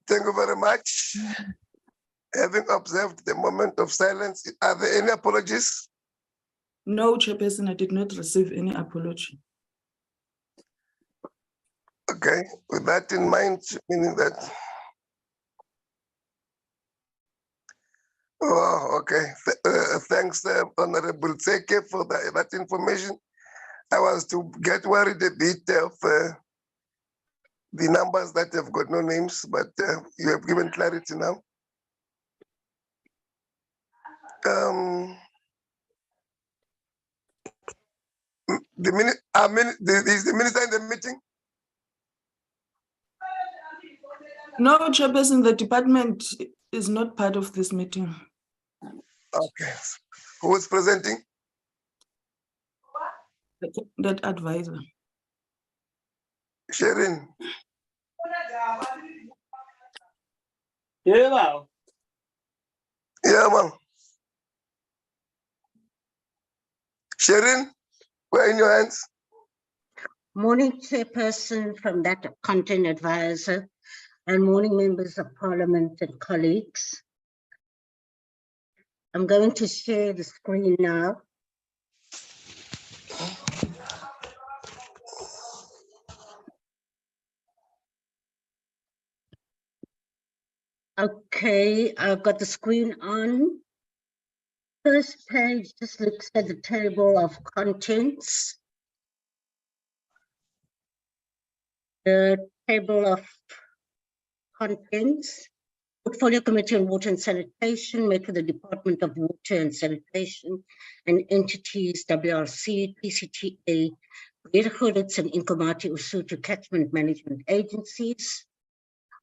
Thank you very much. Having observed the moment of silence, are there any apologies? No, Chairperson, I did not receive any apology. Okay, with that in mind, meaning that. Oh, okay. Thanks, Honorable Tseke, for that information. I was to get worried a bit of the numbers that have got no names, but you have given clarity now. Is the minister in the meeting? No, Chairperson, the department is not part of this meeting. Okay. Who is presenting? That advisor. Sherin. Yeah, Yeah, ma'am. Sherin, we're in your hands. Morning, Chairperson from that Content Advisor, and morning members of Parliament and colleagues. I'm going to share the screen now. Okay, I've got the screen on. First page just looks at the table of contents. The table of contents. Portfolio Committee on Water and Sanitation met with the Department of Water and Sanitation and entities WRC, PCTA, Berghoorits and Inkomati Usutu Catchment Management Agencies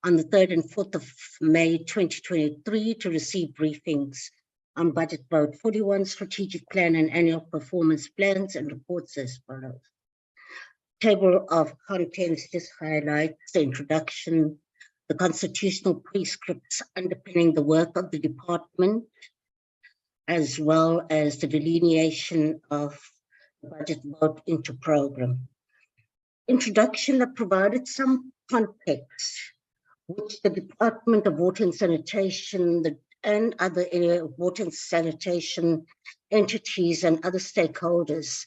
on the 3rd and 4th of May 2023 to receive briefings on Budget Vote 41, Strategic Plan and Annual Performance Plans and reports as follows. Table of contents just highlights the introduction, the constitutional prescripts underpinning the work of the department, as well as the delineation of the budget vote into program. Introduction that provided some context, which the Department of Water and Sanitation and other water and sanitation entities and other stakeholders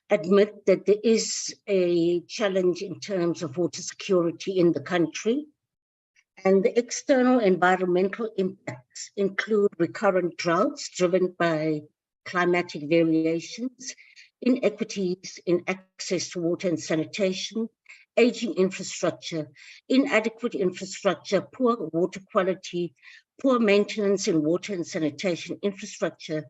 admit that there is a challenge in terms of water security in the country. And the external environmental impacts include recurrent droughts driven by climatic variations, inequities in access to water and sanitation, aging infrastructure, inadequate infrastructure, poor water quality, poor maintenance in water and sanitation infrastructure,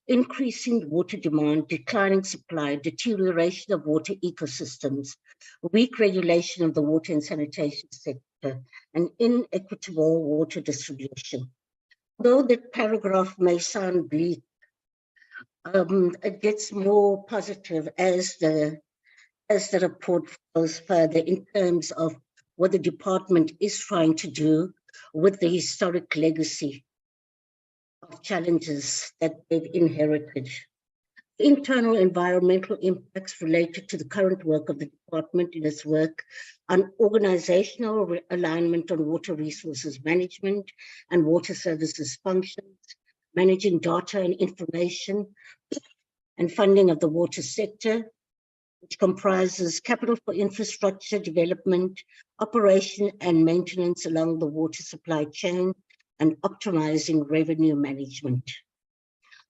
increasing water demand, declining supply, deterioration of water ecosystems, weak regulation of the water and sanitation sector, and inequitable water distribution. Though that paragraph may sound bleak, it gets more positive as the report goes further in terms of what the department is trying to do with the historic legacy of challenges that they've inherited. Internal environmental impacts related to the current work of the department in its work on organizational alignment on water resources management and water services functions, managing data and information, and funding of the water sector, which comprises capital for infrastructure development, operation and maintenance along the water supply chain, and optimizing revenue management.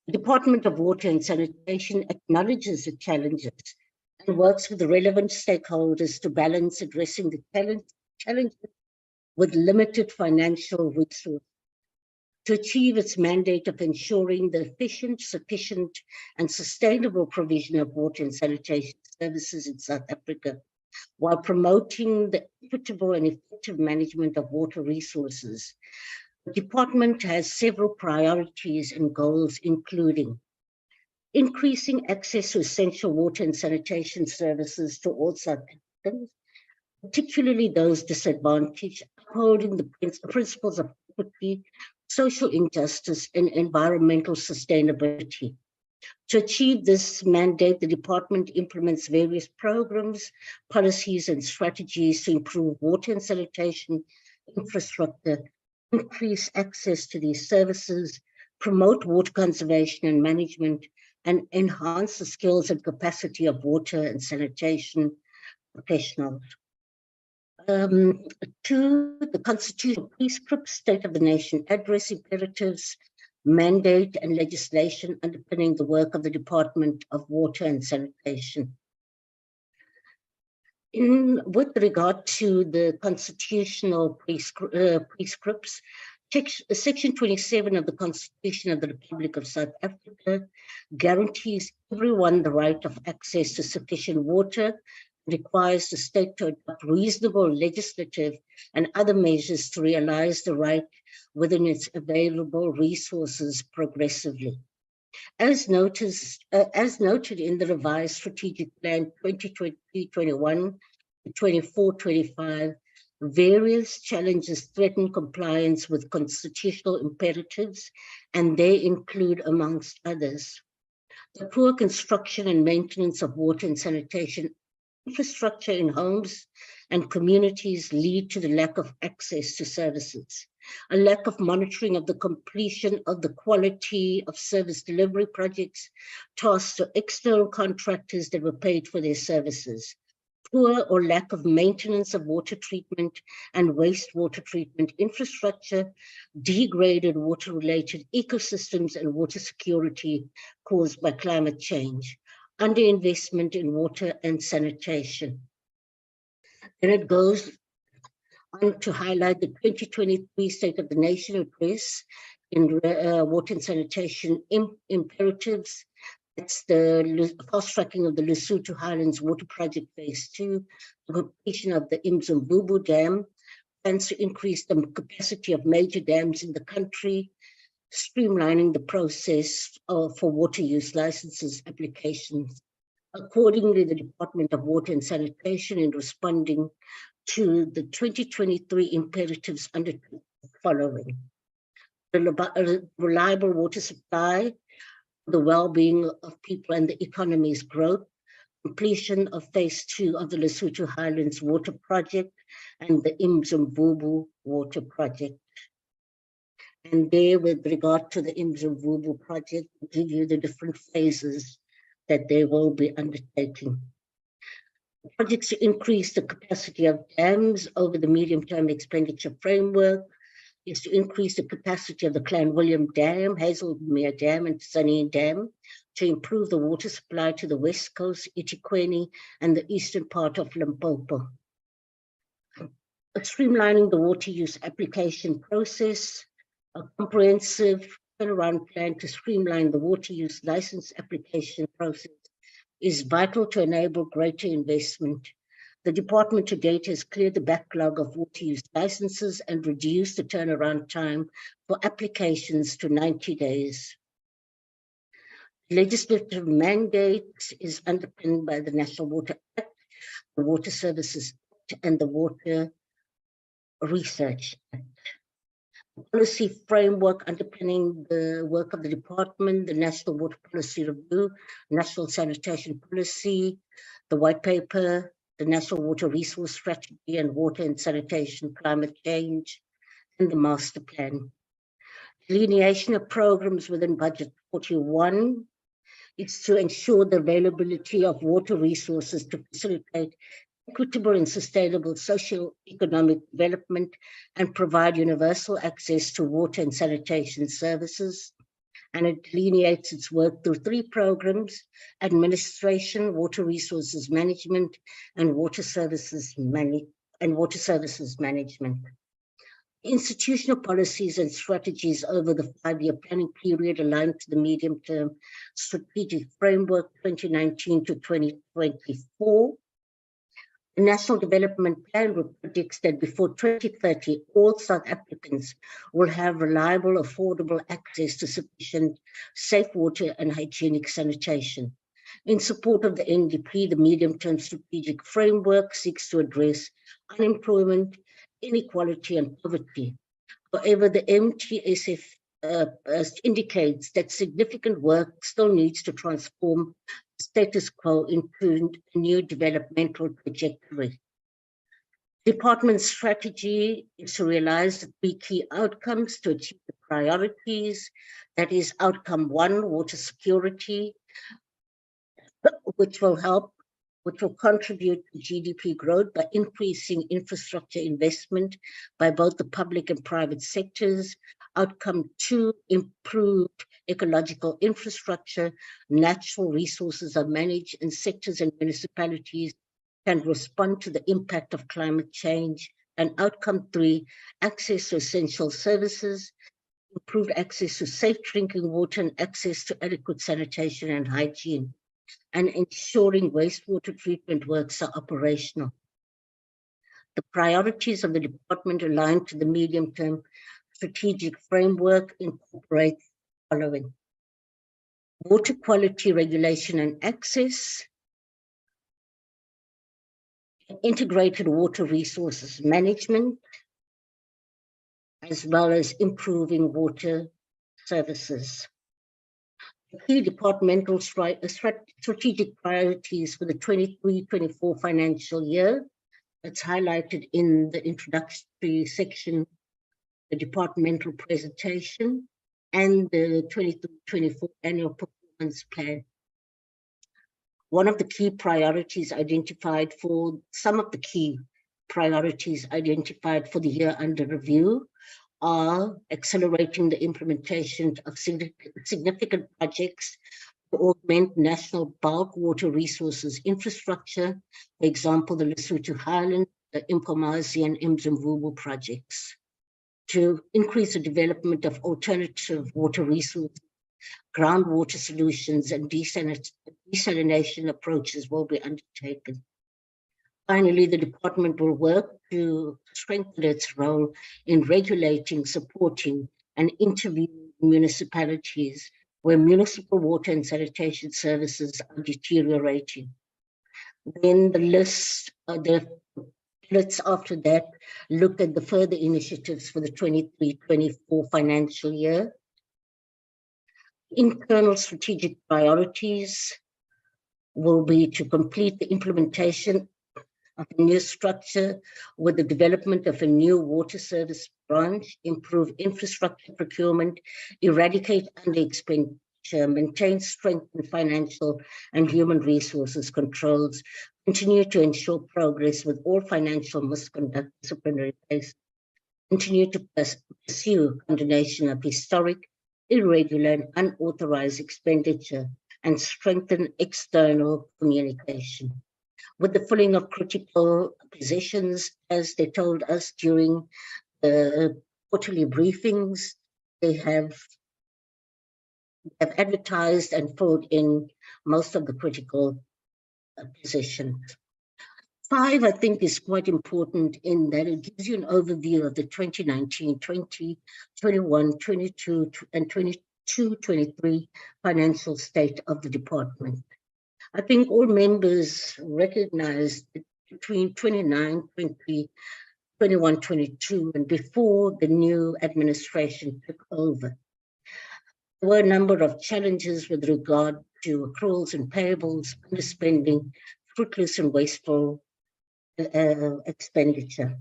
The Department of Water and Sanitation acknowledges the challenges and works with the relevant stakeholders to balance addressing the challenges with limited financial resources to achieve its mandate of ensuring the efficient, sufficient, and sustainable provision of water and sanitation services in South Africa, while promoting the equitable and effective management of water resources. The department has several priorities and goals, including increasing access to essential water and sanitation services to all South Africans, particularly those disadvantaged, upholding the principles of equity, social injustice, and environmental sustainability. To achieve this mandate, the department implements various programs, policies, and strategies to improve water and sanitation infrastructure, increase access to these services, promote water conservation and management, and enhance the skills and capacity of water and sanitation professionals. To the constitutional prescripts, State of the Nation address, imperatives, mandate, and legislation underpinning the work of the Department of Water and Sanitation. With regard to the constitutional prescripts, Section 27 of the Constitution of the Republic of South Africa guarantees everyone the right of access to sufficient water, requires the state to adopt reasonable legislative and other measures to realize the right within its available resources progressively. As noted in the revised strategic plan 2020-21 to 24-25, various challenges threaten compliance with constitutional imperatives, and they include, amongst others, the poor construction and maintenance of water and sanitation infrastructure in homes and communities lead to the lack of access to services. A lack of monitoring of the completion of the quality of service delivery projects tasked to external contractors that were paid for their services. Poor or lack of maintenance of water treatment and wastewater treatment infrastructure, degraded water-related ecosystems and water security caused by climate change, underinvestment in water and sanitation. And it goes on to highlight the 2023 State of the Nation address in water and sanitation imperatives. It's the fast-tracking of the Lesotho Highlands Water Project Phase 2, the completion of the Imzimvubu Dam, plans to increase the capacity of major dams in the country, streamlining the process for water use licenses applications. Accordingly, the Department of Water and Sanitation, in responding to the 2023 imperatives, undertook the following: the reliable water supply, the well-being of people and the economy's growth, completion of Phase 2 of the Lesotho Highlands Water Project and the Imzimvubu Water Project. And there, with regard to the Imzimvubu Project, I'll give you the different phases that they will be undertaking. Projects to increase the capacity of dams over the medium-term expenditure framework is to increase the capacity of the Clan William Dam, Hazelmere Dam, and Sunny Dam to improve the water supply to the West Coast, eThekwini, and the eastern part of Limpopo. Streamlining the water use application process, a comprehensive turnaround plan to streamline the water use license application process is vital to enable greater investment. The department to date has cleared the backlog of water use licenses and reduced the turnaround time for applications to 90 days. Legislative mandate is underpinned by the National Water Act, the Water Services Act, and the Water Research Act. Policy framework underpinning the work of the department, the National Water Policy Review, National Sanitation Policy, the White Paper, the National Water Resource Strategy and Water and Sanitation Climate Change, and the Master Plan. Delineation of programs within Budget 41 is to ensure the availability of water resources to facilitate equitable and sustainable socio-economic development and provide universal access to water and sanitation services. And it delineates its work through 3 programs: administration, water resources management, and water services management. Institutional policies and strategies over the 5-year planning period aligned to the medium-term strategic framework 2019 to 2024. The National Development Plan predicts that before 2030, all South Africans will have reliable, affordable access to sufficient safe water and hygienic sanitation. In support of the NDP, the medium-term strategic framework seeks to address unemployment, inequality, and poverty. However, the MTSF indicates that significant work still needs to transform the status quo into a new developmental trajectory. Department's strategy is to realize the 3 key outcomes to achieve the priorities. That is outcome 1, water security, which will contribute to GDP growth by increasing infrastructure investment by both the public and private sectors. Outcome 2, improved ecological infrastructure, natural resources are managed, and sectors and municipalities can respond to the impact of climate change. And outcome 3, access to essential services, improved access to safe drinking water and access to adequate sanitation and hygiene, and ensuring wastewater treatment works are operational. The priorities of the department aligned to the medium-term strategic framework incorporate the following: water quality regulation and access, integrated water resources management, as well as improving water services. The key departmental strategic priorities for the 23-24 financial year, that's highlighted in the introductory section, the departmental presentation, and the 23-24 annual performance plan. One of the key priorities identified for some of the key priorities identified for the year under review are accelerating the implementation of significant projects to augment national bulk water resources infrastructure, for example, the Lesotho Highland, the Mkomazi and Mzimvubu projects. To increase the development of alternative water resources, groundwater solutions and desalination approaches will be undertaken. Finally, the department will work to strengthen its role in regulating, supporting, and interviewing municipalities where municipal water and sanitation services are deteriorating. Then the list, let's after that look at the further initiatives for the 23-24 financial year. Internal strategic priorities will be to complete the implementation of a new structure with the development of a new water service branch, improve infrastructure procurement, eradicate under-expenditure, maintain strength in financial and human resources controls, continue to ensure progress with all financial misconduct disciplinary cases, continue to pursue condemnation of historic, irregular, and unauthorized expenditure, and strengthen external communication. With the filling of critical positions, as they told us during the quarterly briefings, they have advertised and filled in most of the critical positions. 5, I think, is quite important in that it gives you an overview of the 2019, 20, 21, 22, and 22, 23 financial state of the department. I think all members recognize that between 29, 20, 21, 22, and before the new administration took over, there were a number of challenges with regard to accruals and payables, underspending, fruitless and wasteful expenditure.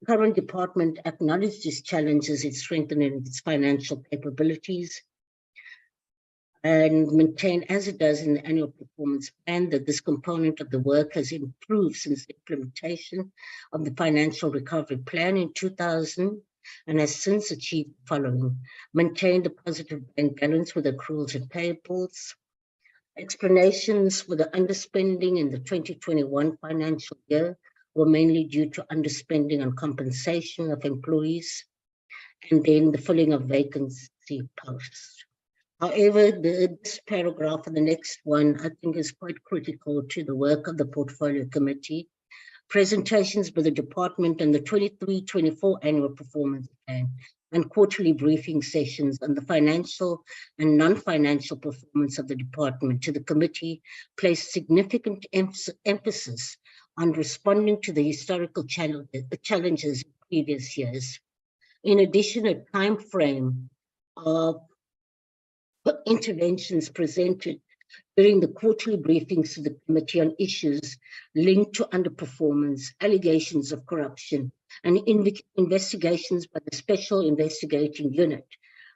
The current department acknowledged these challenges in strengthening its financial capabilities and maintain, as it does in the annual performance plan, that this component of the work has improved since the implementation of the financial recovery plan in 2000 and has since achieved the following: maintained a positive bank balance with accruals and payables. Explanations for the underspending in the 2021 financial year were mainly due to underspending on compensation of employees and then the filling of vacancy posts. However, this paragraph and the next one, I think, is quite critical to the work of the Portfolio Committee. Presentations by the department and the 23-24 annual performance plan and quarterly briefing sessions on the financial and non-financial performance of the department to the committee placed significant emphasis on responding to the historical challenges in previous years. In addition, a time frame of interventions presented during the quarterly briefings to the committee on issues linked to underperformance, allegations of corruption, and investigations by the Special Investigating Unit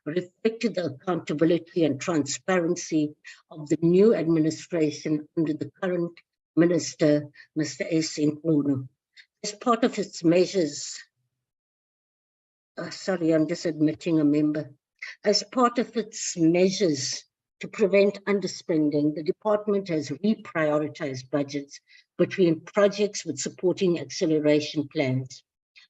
reflected the accountability and transparency of the new administration under the current Minister, Mr. S. Nkunu. As part of its measures, sorry, I'm just admitting a member. As part of its measures to prevent underspending, the department has reprioritized budgets between projects with supporting acceleration plans.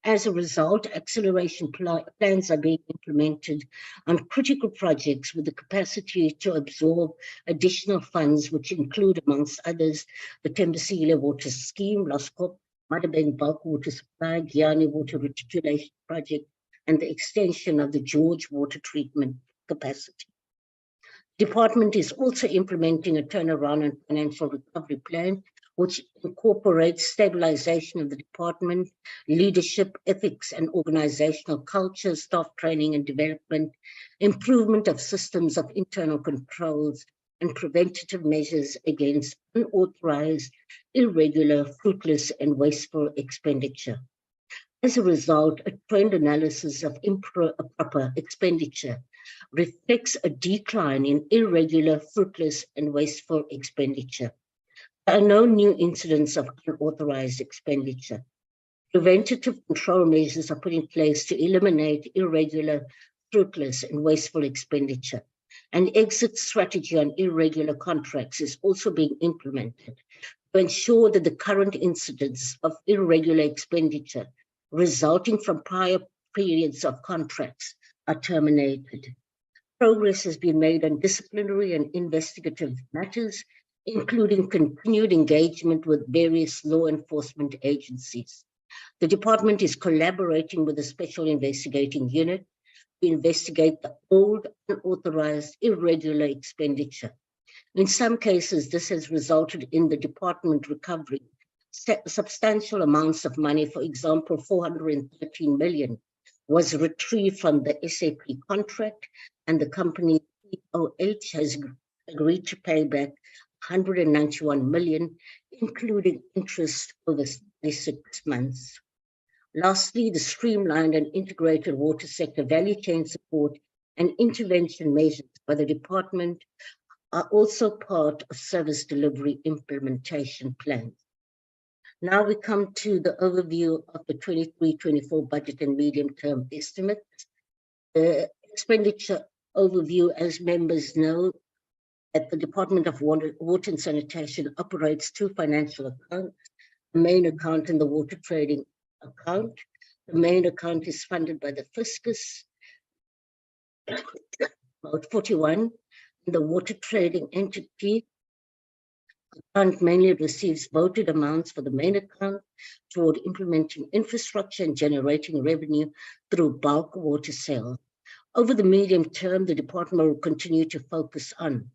As a result, acceleration plans are being implemented on critical projects with the capacity to absorb additional funds, which include, amongst others, the Tembisile Water Scheme, Loskop, Madabeng Bulk Water Supply, Giyani Water Reticulation Project, and the extension of the George Water Treatment capacity. Department is also implementing a turnaround and financial recovery plan, which incorporates stabilization of the department, leadership, ethics, and organizational culture, staff training and development, improvement of systems of internal controls, and preventative measures against unauthorized, irregular, fruitless, and wasteful expenditure. As a result, a trend analysis of improper expenditure reflects a decline in irregular, fruitless, and wasteful expenditure. There are no new incidents of unauthorized expenditure. Preventative control measures are put in place to eliminate irregular, fruitless, and wasteful expenditure. An exit strategy on irregular contracts is also being implemented to ensure that the current incidents of irregular expenditure resulting from prior periods of contracts are terminated. Progress has been made on disciplinary and investigative matters, including continued engagement with various law enforcement agencies. The department is collaborating with the Special Investigating Unit to investigate the old, unauthorized, irregular expenditure. In some cases, this has resulted in the department recovering substantial amounts of money. For example, 413 million was retrieved from the SAP contract, and the company POH has agreed to pay back 191 million, including interest over 6 months. Lastly, the streamlined and integrated water sector value chain support and intervention measures by the department are also part of service delivery implementation plans. Now we come to the overview of the 23-24 budget and medium-term estimates. The expenditure overview, as members know, that the Department of Water and Sanitation operates two financial accounts, the main account and the water trading account. The main account is funded by the fiscus, about 41, and the water trading entity account mainly receives voted amounts for the main account toward implementing infrastructure and generating revenue through bulk water sales. Over the medium term, the department will continue to focus on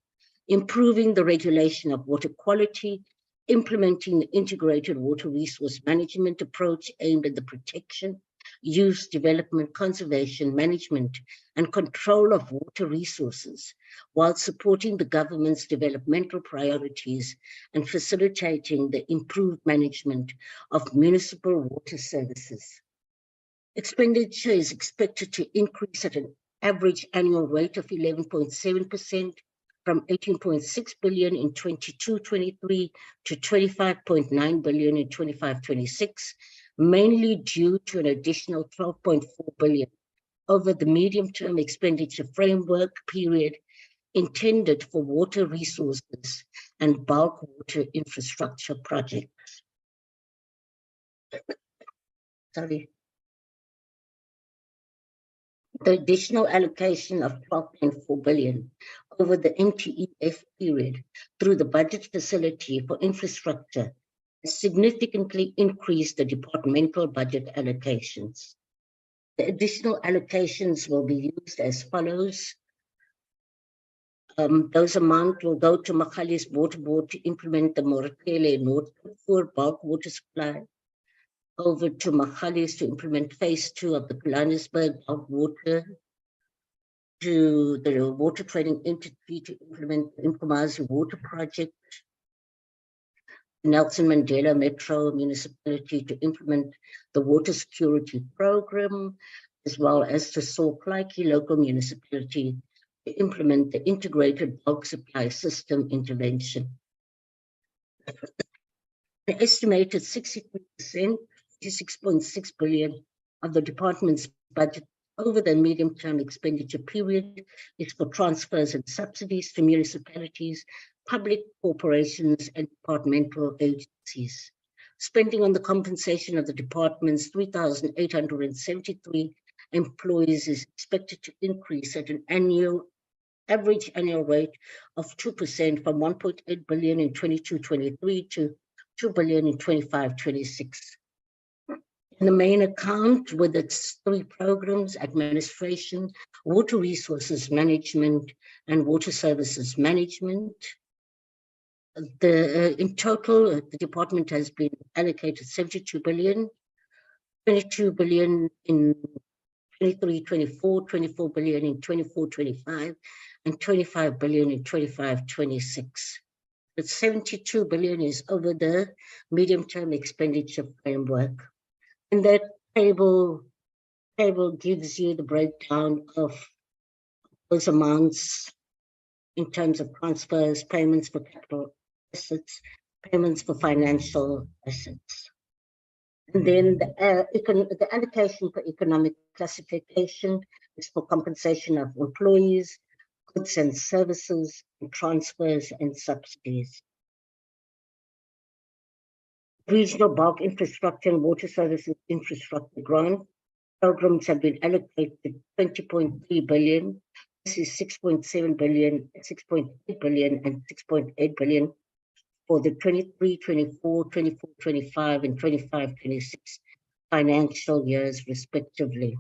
improving the regulation of water quality, implementing the integrated water resource management approach aimed at the protection, use, development, conservation, management, and control of water resources, while supporting the government's developmental priorities and facilitating the improved management of municipal water services. Expenditure is expected to increase at an average annual rate of 11.7%, from 18.6 billion in 22-23 to 25.9 billion in 25-26, mainly due to an additional 12.4 billion over the medium-term expenditure framework period intended for water resources and bulk water infrastructure projects. Sorry. The additional allocation of 12.4 billion over the NTEF period through the budget facility for infrastructure has significantly increased the departmental budget allocations. The additional allocations will be used as follows. Those amounts will go to Makhali's Water Board to implement the Morakele North for bulk water supply, over to Makhali's to implement phase 2 of the Johannesburg bulk water to the water trading entity to implement the Mkomazi Water Project, Nelson Mandela Metro Municipality to implement the Water Security Program, as well as the Soklaiki Local Municipality to implement the Integrated Bulk Supply System Intervention. An estimated 63%, 26.6 billion of the department's budget over the medium-term expenditure period is for transfers and subsidies to municipalities, public corporations, and departmental agencies. Spending on the compensation of the department's 3,873 employees is expected to increase at an average annual rate of 2% from 1.8 billion in 22-23 to 2 billion in 25-26. In the main account, with its 3 programs, administration, water resources management, and water services management, in total, the department has been allocated 72 billion, 22 billion in 23-24, 24 billion in 24-25, and 25 billion in 25-26. But 72 billion is over the medium-term expenditure framework. And that table gives you the breakdown of those amounts in terms of transfers, payments for capital assets, payments for financial assets. And then the allocation for economic classification is for compensation of employees, goods and services, and transfers and subsidies. Regional bulk infrastructure and water services infrastructure grant programs have been allocated 20.3 billion. This is 6.7 billion, 6.8 billion, and 6.8 billion for the 23-24, 24-25, and 25-26 financial years, respectively.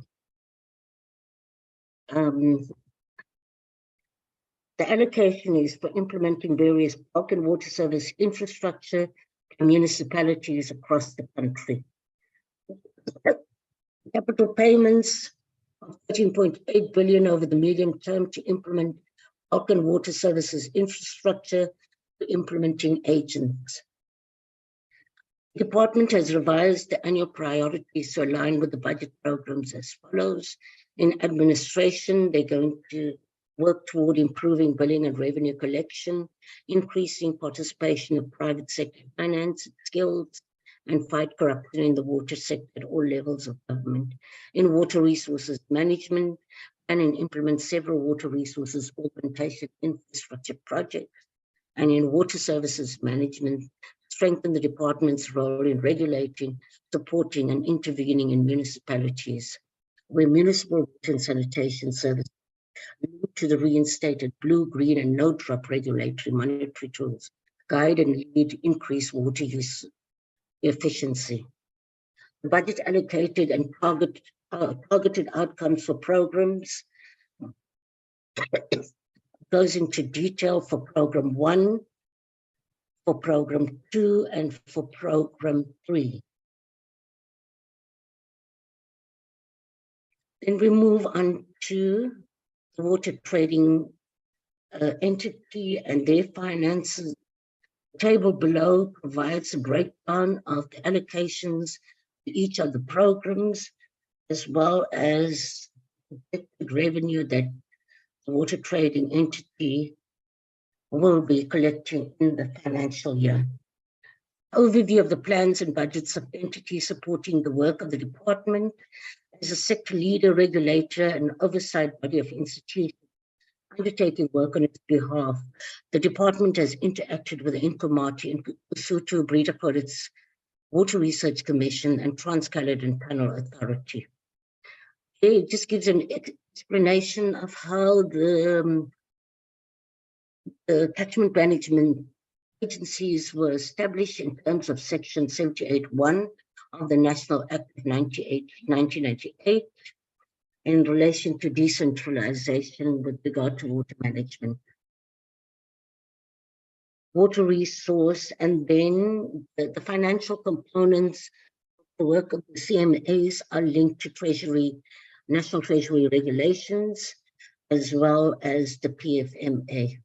The allocation is for implementing various bulk and water service infrastructure to municipalities across the country. Capital payments of 13.8 billion over the medium term to implement bulk and water services infrastructure to implementing agents. The department has revised the annual priorities to align with the budget programs as follows. In administration, they're going to work toward improving billing and revenue collection, increasing participation of private sector finance skills, and fight corruption in the water sector at all levels of government. In water resources management, and implement several water resources augmentation infrastructure projects. And in water services management, strengthen the department's role in regulating, supporting, and intervening in municipalities, where municipal water and sanitation services to the reinstated blue, green, and no drop regulatory monetary tools, guide and lead increased water use efficiency. The budget allocated and targeted outcomes for programs goes into detail for program 1, for program 2, and for program 3. Then we move on to the water trading entity and their finances. The table below provides a breakdown of the allocations to each of the programs, as well as the revenue that the water trading entity will be collecting in the financial year. Overview of the plans and budgets of entities supporting the work of the department. As a sector leader, regulator, and oversight body of institutions undertaking work on its behalf, the department has interacted with the Nkomati and Lesotho Breeder Credits Water Research Commission and Trans-Caledon Panel Authority. It just gives an explanation of how the catchment management agencies were established in terms of Section 78(1) of the National Act of 1998 in relation to decentralization with regard to water management. Water resource, and then the financial components of the work of the CMAs are linked to Treasury, National Treasury regulations, as well as the PFMA.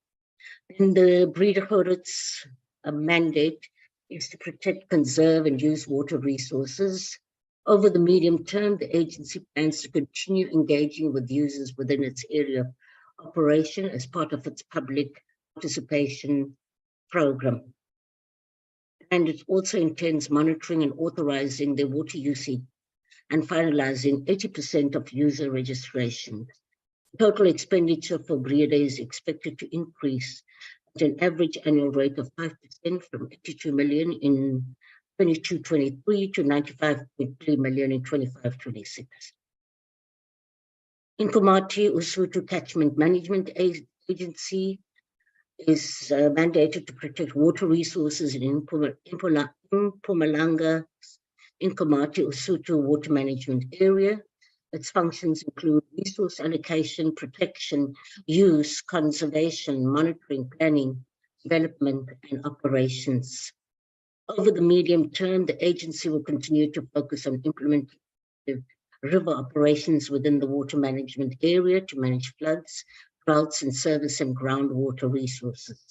And the Breederhoud's mandate is to protect, conserve, and use water resources. Over the medium term, the agency plans to continue engaging with users within its area of operation as part of its public participation program. And it also intends monitoring and authorizing their water usage and finalizing 80% of user registration. Total expenditure for Breeder is expected to increase at an average annual rate of 5% from 82 million in 22-23 to 95.3 million in 25-26. Nkomati Usuthu Catchment Management Agency is mandated to protect water resources in Mpumalanga, Nkomati Usuthu Water Management Area. Its functions include resource allocation, protection, use, conservation, monitoring, planning, development, and operations. Over the medium term, the agency will continue to focus on implementing river operations within the water management area to manage floods, droughts, and service and groundwater resources.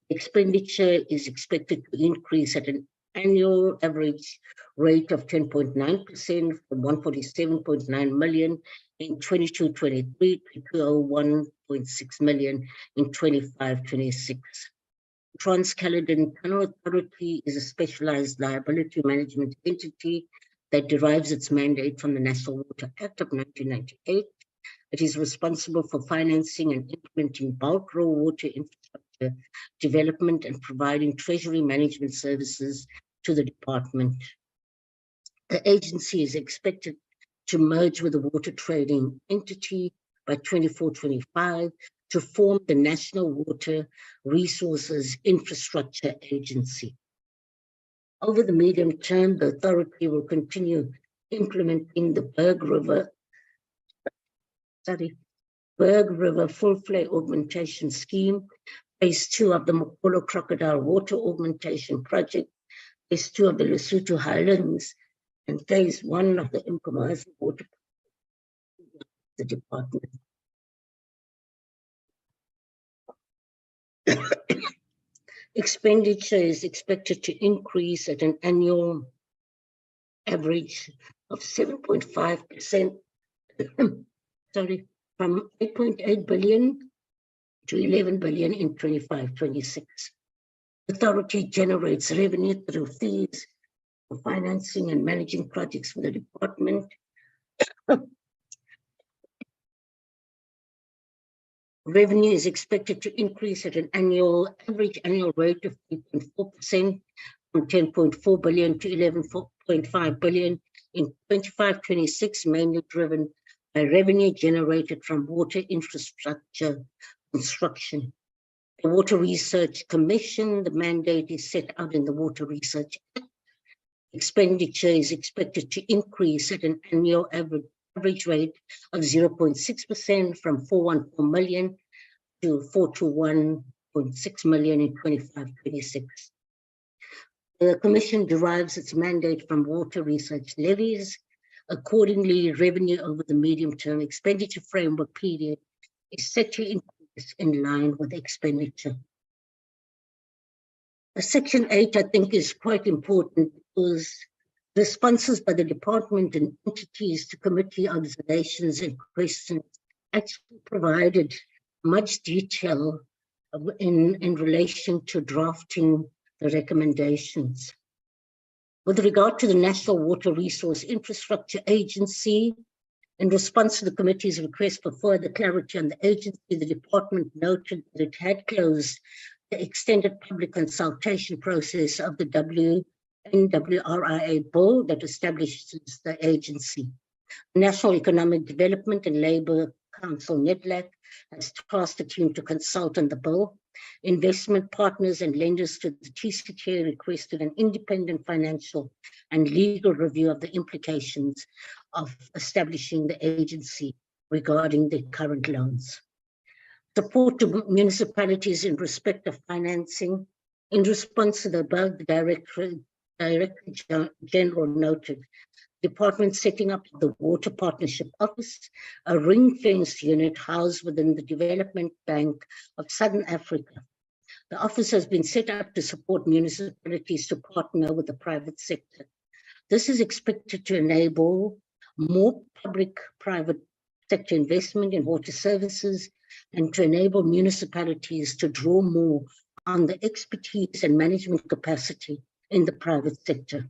Expenditure is expected to increase at an annual average rate of 10.9% from 147.9 million in 22-23 to 201.6 million in 25-26. Trans-Caledon Tunnel Authority is a specialized liability management entity that derives its mandate from the National Water Act of 1998. It is responsible for financing and implementing bulk raw water infrastructure development and providing treasury management services to the department. The agency is expected to merge with the water trading entity by 24-25 to form the National Water Resources Infrastructure Agency. Over the medium term, the authority will continue implementing the Berg River Full Flow Augmentation Scheme, Phase 2 of the Mokolo Crocodile Water Augmentation Project, Phase 2 of the Lesotho Highlands, and Phase 1 of the Nkomazi Water the department. Expenditure is expected to increase at an annual average of 7.5%, from 8.8 billion to 11 billion in 25-26. The authority generates revenue through fees for financing and managing projects for the department. Revenue is expected to increase at an average annual rate of 8.4% from 10.4 billion to 11.5 billion in 25-26, mainly driven by revenue generated from water infrastructure construction. The Water Research Commission, the mandate is set out in the Water Research Act. Expenditure is expected to increase at an annual average rate of 0.6% from 414 million to 421.6 million in 25-26. The Commission derives its mandate from water research levies. Accordingly, revenue over the medium-term expenditure framework period is set to increase in line with expenditure. Section 8, I think, is quite important because responses by the department and entities to committee observations and questions actually provided much detail in relation to drafting the recommendations. With regard to the National Water Resource Infrastructure Agency, in response to the committee's request for further clarity on the agency, the department noted that it had closed the extended public consultation process of the NWRIA bill that establishes the agency. National Economic Development and Labour Council, NEDLAC, has tasked the team to consult on the bill. Investment partners and lenders to the TCTA requested an independent financial and legal review of the implications of establishing the agency regarding the current loans. Support to municipalities in respect of financing. In response to the above, the Director General noted Department setting up the Water Partnership Office, a ring-fenced unit housed within the Development Bank of Southern Africa. The office has been set up to support municipalities to partner with the private sector. This is expected to enable more public-private sector investment in water services and to enable municipalities to draw more on the expertise and management capacity in the private sector.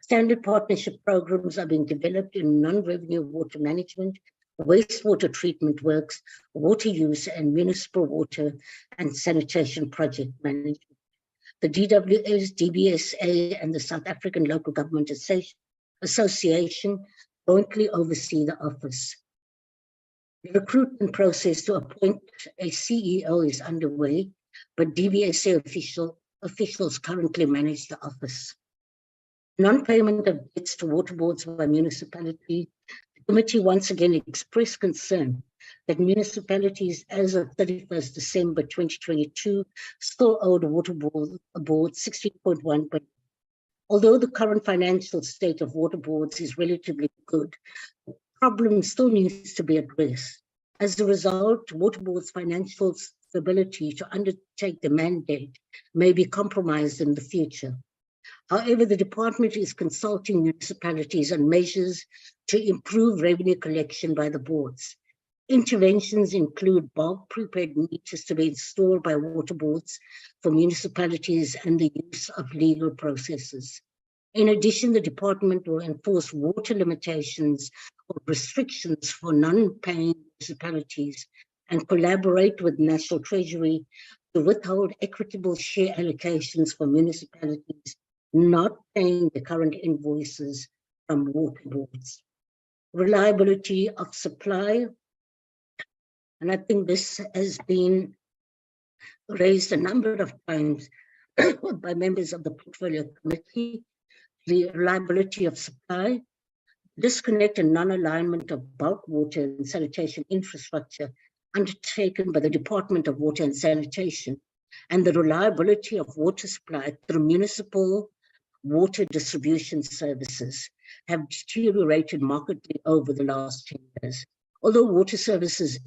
Standard partnership programs are being developed in non-revenue water management, wastewater treatment works, water use, and municipal water and sanitation project management. The DWS, DBSA, and the South African Local Government Association jointly oversee the office. The recruitment process to appoint a CEO is underway, but DBSA officials currently manage the office. Non-payment of debts to water boards by municipality. The committee once again expressed concern that municipalities as of 31st December 2022 still owed water board 16.1 billion. Although the current financial state of water boards is relatively good, the problem still needs to be addressed. As a result, water boards' financial stability to undertake the mandate may be compromised in the future. However, the department is consulting municipalities on measures to improve revenue collection by the boards. Interventions include bulk prepaid meters to be installed by water boards for municipalities and the use of legal processes. In addition, the department will enforce water limitations or restrictions for non-paying municipalities and collaborate with National Treasury to withhold equitable share allocations for municipalities not paying the current invoices from water boards. Reliability of supply, and I think this has been raised a number of times by members of the Portfolio Committee. The reliability of supply, disconnect and non-alignment of bulk water and sanitation infrastructure undertaken by the Department of Water and Sanitation, and the reliability of water supply through municipal water distribution services have deteriorated markedly over the last 10 years. Although water services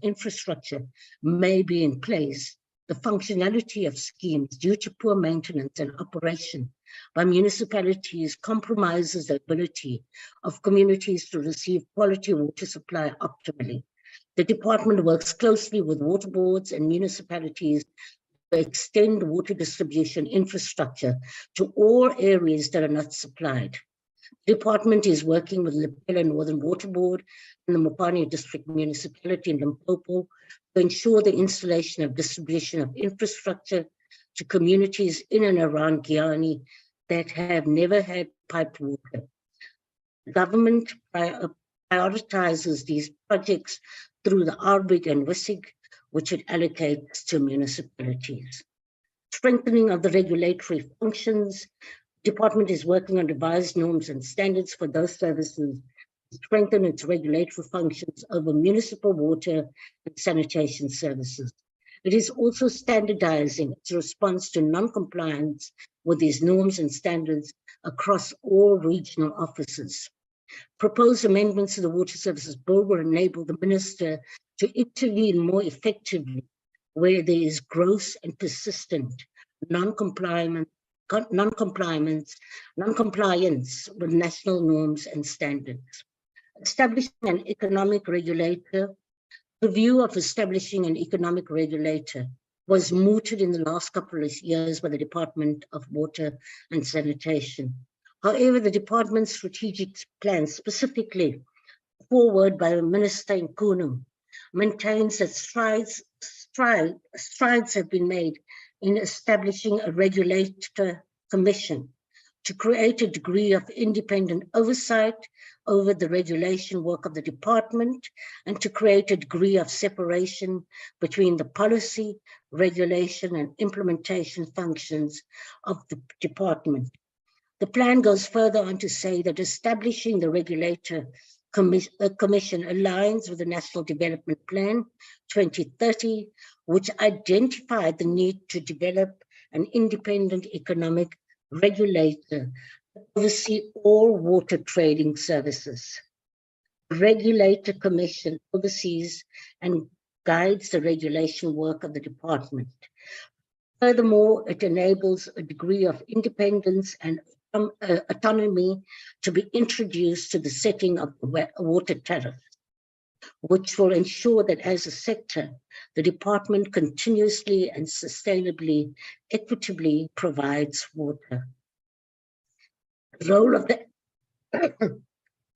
infrastructure may be in place, the functionality of schemes due to poor maintenance and operation by municipalities compromises the ability of communities to receive quality water supply optimally. The department works closely with water boards and municipalities to extend water distribution infrastructure to all areas that are not supplied. The department is working with Lepella Northern Water Board and the Mopani District Municipality in Limpopo to ensure the installation of distribution of infrastructure to communities in and around Giyani that have never had piped water. The government prioritizes these projects through the RBIG and WISIG, which it allocates to municipalities. Strengthening of the regulatory functions. The department is working on revised norms and standards for those services to strengthen its regulatory functions over municipal water and sanitation services. It is also standardizing its response to non-compliance with these norms and standards across all regional offices. Proposed amendments to the Water Services Bill will enable the Minister to intervene more effectively where there is gross and persistent non-compliance with national norms and standards. Establishing an economic regulator. The view of establishing an economic regulator was mooted in the last couple of years by the Department of Water and Sanitation. However, the department's strategic plan, specifically forward by Minister Nkunu, maintains that strides have been made in establishing a regulator commission to create a degree of independent oversight over the regulation work of the department and to create a degree of separation between the policy, regulation, and implementation functions of the department. The plan goes further on to say that establishing the regulator commission aligns with the National Development Plan 2030, which identified the need to develop an independent economic regulator oversee all water trading services. The Regulator Commission oversees and guides the regulation work of the department. Furthermore, it enables a degree of independence and autonomy to be introduced to the setting of the water tariff, which will ensure that as a sector, the department continuously and sustainably, equitably provides water. The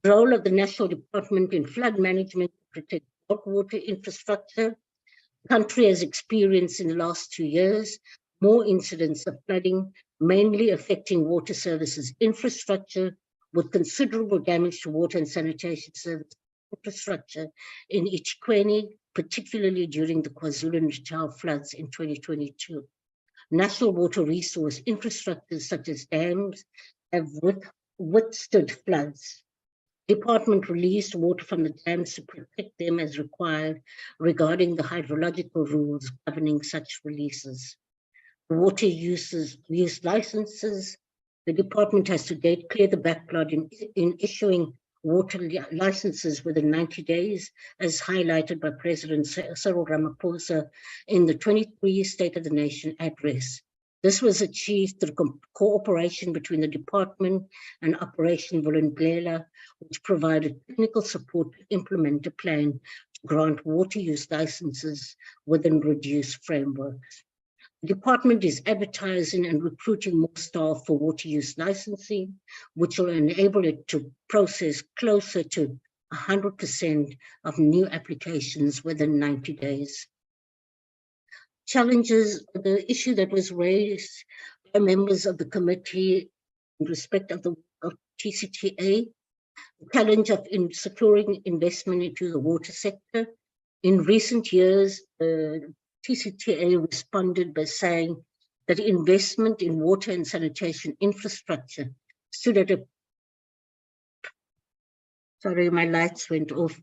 role of the National Department in flood management to protect water infrastructure. The country has experienced in the last 2 years more incidents of flooding, mainly affecting water services infrastructure, with considerable damage to water and sanitation service infrastructure in eThekwini, particularly during the KwaZulu-Natal floods in 2022. National water resource infrastructures such as dams have withstood floods. Department released water from the dams to protect them as required regarding the hydrological rules governing such releases. The water use licenses, the department has to date cleared the backlog in issuing water licenses within 90 days, as highlighted by President Cyril Ramaphosa in the 23 State of the Nation address. This was achieved through cooperation between the department and Operation Vulindlela, which provided technical support to implement a plan to grant water use licenses within reduced frameworks. The department is advertising and recruiting more staff for water use licensing, which will enable it to process closer to 100% of new applications within 90 days. Challenges, the issue that was raised by members of the committee in respect of the TCTA, the challenge of securing investment into the water sector. In recent years, TCTA responded by saying that investment in water and sanitation infrastructure stood at sorry, my lights went off.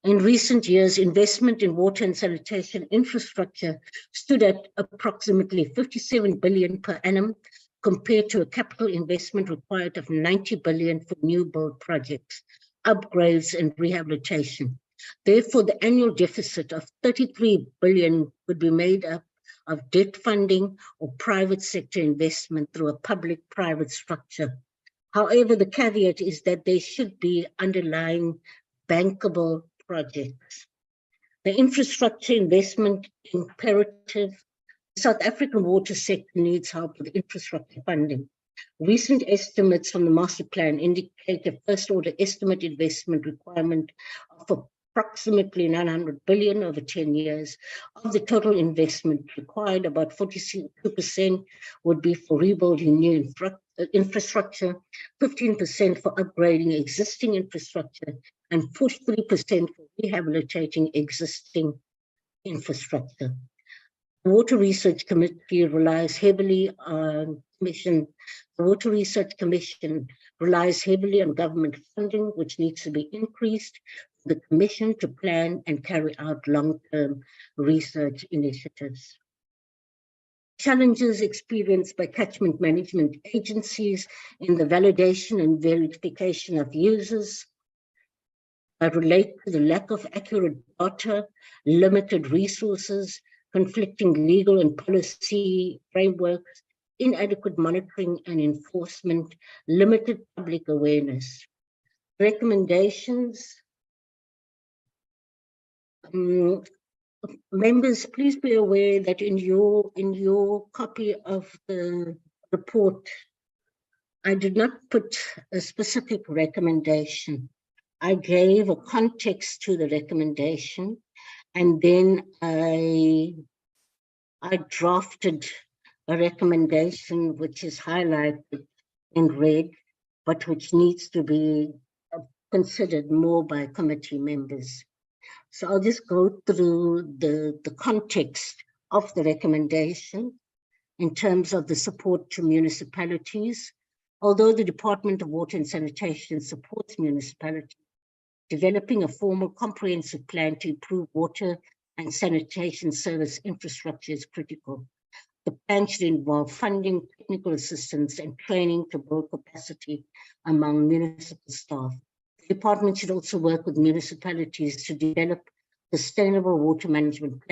In recent years, investment in water and sanitation infrastructure stood at approximately 57 billion per annum, compared to a capital investment required of 90 billion for new build projects, upgrades and rehabilitation. Therefore, the annual deficit of 33 billion would be made up of debt funding or private sector investment through a public-private structure. However, the caveat is that there should be underlying bankable projects. The infrastructure investment imperative, the South African water sector needs help with infrastructure funding. Recent estimates from the master plan indicate a first order estimate investment requirement of approximately 900 billion over 10 years. Of the total investment required, about 42% would be for rebuilding new infrastructure, 15% for upgrading existing infrastructure, and 43% for rehabilitating existing infrastructure. The Water Research Committee relies heavily on the Water Research Commission relies heavily on government funding, which needs to be increased for the Commission to plan and carry out long-term research initiatives. Challenges experienced by catchment management agencies in the validation and verification of users relate to the lack of accurate data, limited resources, conflicting legal and policy frameworks, inadequate monitoring and enforcement, limited public awareness. Recommendations. Members, please be aware that in your copy of the report, I did not put a specific recommendation. I gave a context to the recommendation, and then I drafted a recommendation which is highlighted in red, but which needs to be considered more by committee members. So I'll just go through the context of the recommendation in terms of the support to municipalities. Although the Department of Water and Sanitation supports municipalities, developing a formal comprehensive plan to improve water and sanitation service infrastructure is critical. The plan should involve funding, technical assistance, and training to build capacity among municipal staff. The department should also work with municipalities to develop sustainable water management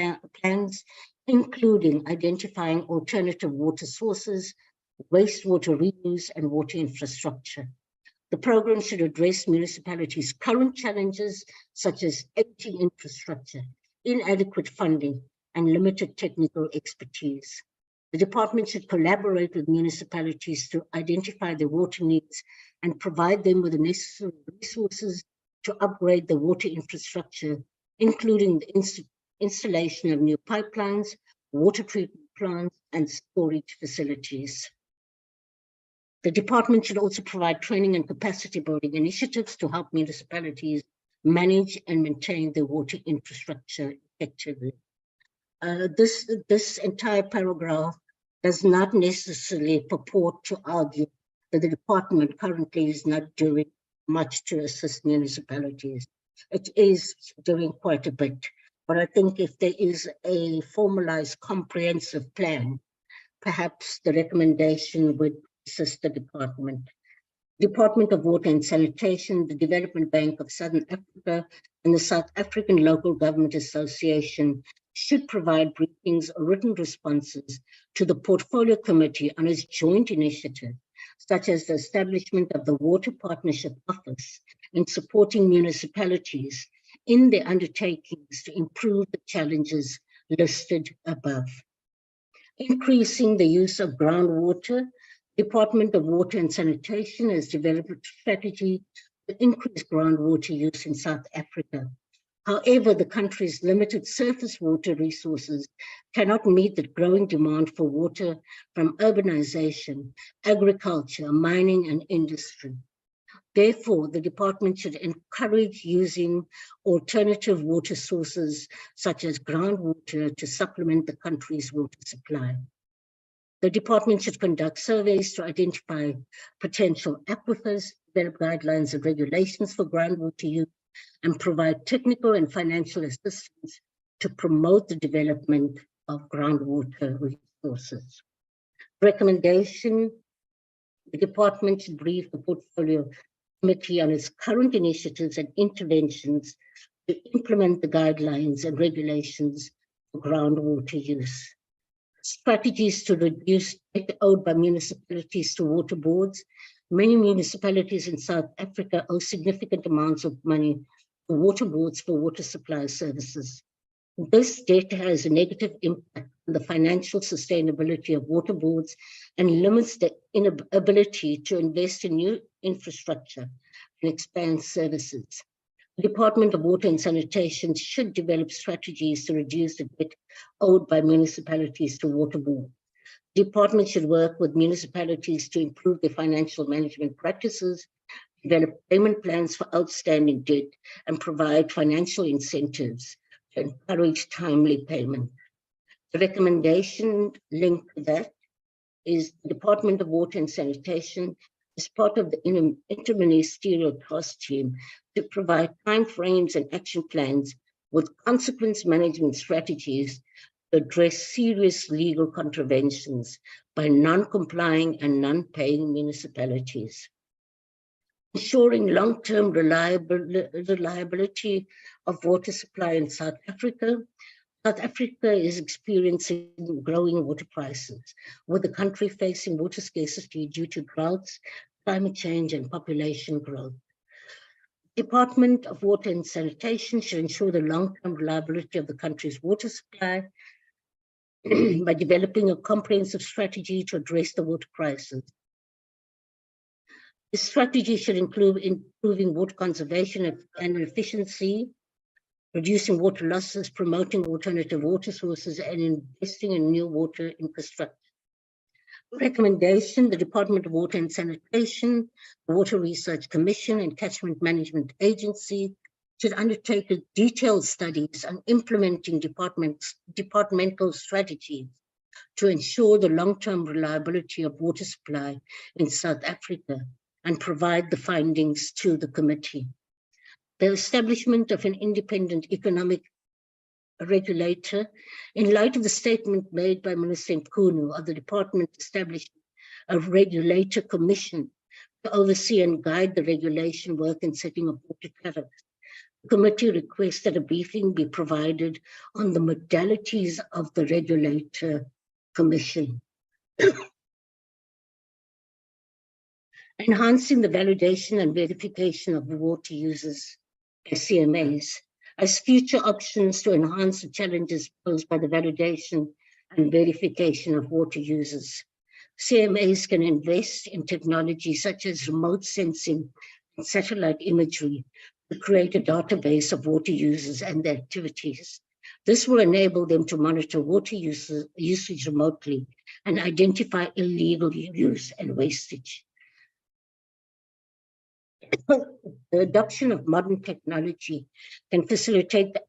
plans, including identifying alternative water sources, wastewater reuse, and water infrastructure. The program should address municipalities' current challenges, such as aging infrastructure, inadequate funding, and limited technical expertise. The department should collaborate with municipalities to identify their water needs and provide them with the necessary resources to upgrade the water infrastructure, including the installation of new pipelines, water treatment plants, and storage facilities. The department should also provide training and capacity building initiatives to help municipalities manage and maintain their water infrastructure effectively. This entire paragraph does not necessarily purport to argue that the department currently is not doing much to assist municipalities. It is doing quite a bit, but I think if there is a formalized comprehensive plan, perhaps the recommendation would assist the department. Department of Water and Sanitation, the Development Bank of Southern Africa, and the South African Local Government Association should provide briefings or written responses to the Portfolio Committee on its joint initiative, such as the establishment of the Water Partnership Office in supporting municipalities in their undertakings to improve the challenges listed above. Increasing the use of groundwater, Department of Water and Sanitation has developed a strategy to increase groundwater use in South Africa. However, the country's limited surface water resources cannot meet the growing demand for water from urbanization, agriculture, mining, and industry. Therefore, the department should encourage using alternative water sources such as groundwater to supplement the country's water supply. The department should conduct surveys to identify potential aquifers, develop guidelines and regulations for groundwater use, and provide technical and financial assistance to promote the development of groundwater resources. Recommendation: the department should brief the Portfolio Committee on its current initiatives and interventions to implement the guidelines and regulations for groundwater use. Strategies to reduce debt owed by municipalities to water boards. Many municipalities in South Africa owe significant amounts of money to water boards for water supply services. This debt has a negative impact on the financial sustainability of water boards and limits the inability to invest in new infrastructure and expand services. The Department of Water and Sanitation should develop strategies to reduce the debt owed by municipalities to water boards. The department should work with municipalities to improve their financial management practices, develop payment plans for outstanding debt, and provide financial incentives to encourage timely payment. The recommendation linked to that is the Department of Water and Sanitation as part of the interministerial task team to provide timeframes and action plans with consequence management strategies to address serious legal contraventions by non-complying and non-paying municipalities. Ensuring long-term reliability of water supply in South Africa. South Africa is experiencing growing water prices, with the country facing water scarcity due to droughts, climate change, and population growth. Department of Water and Sanitation should ensure the long-term reliability of the country's water supply by developing a comprehensive strategy to address the water crisis. This strategy should include improving water conservation and efficiency, reducing water losses, promoting alternative water sources, and investing in new water infrastructure. Recommendation: the Department of Water and Sanitation, the Water Research Commission, and Catchment Management Agency should undertake detailed studies on implementing departmental strategies to ensure the long-term reliability of water supply in South Africa and provide the findings to the committee. The establishment of an independent economic regulator, in light of the statement made by Minister Nkunu of the department establishing a regulator commission to oversee and guide the regulation work in setting up water tariffs, the committee requests that a briefing be provided on the modalities of the regulator commission. Enhancing the validation and verification of water users as CMAs as future options to enhance the challenges posed by the validation and verification of water users. CMAs can invest in technology such as remote sensing and satellite imagery to create a database of water users and their activities. This will enable them to monitor water usage remotely and identify illegal use and wastage. The adoption of modern technology can facilitate the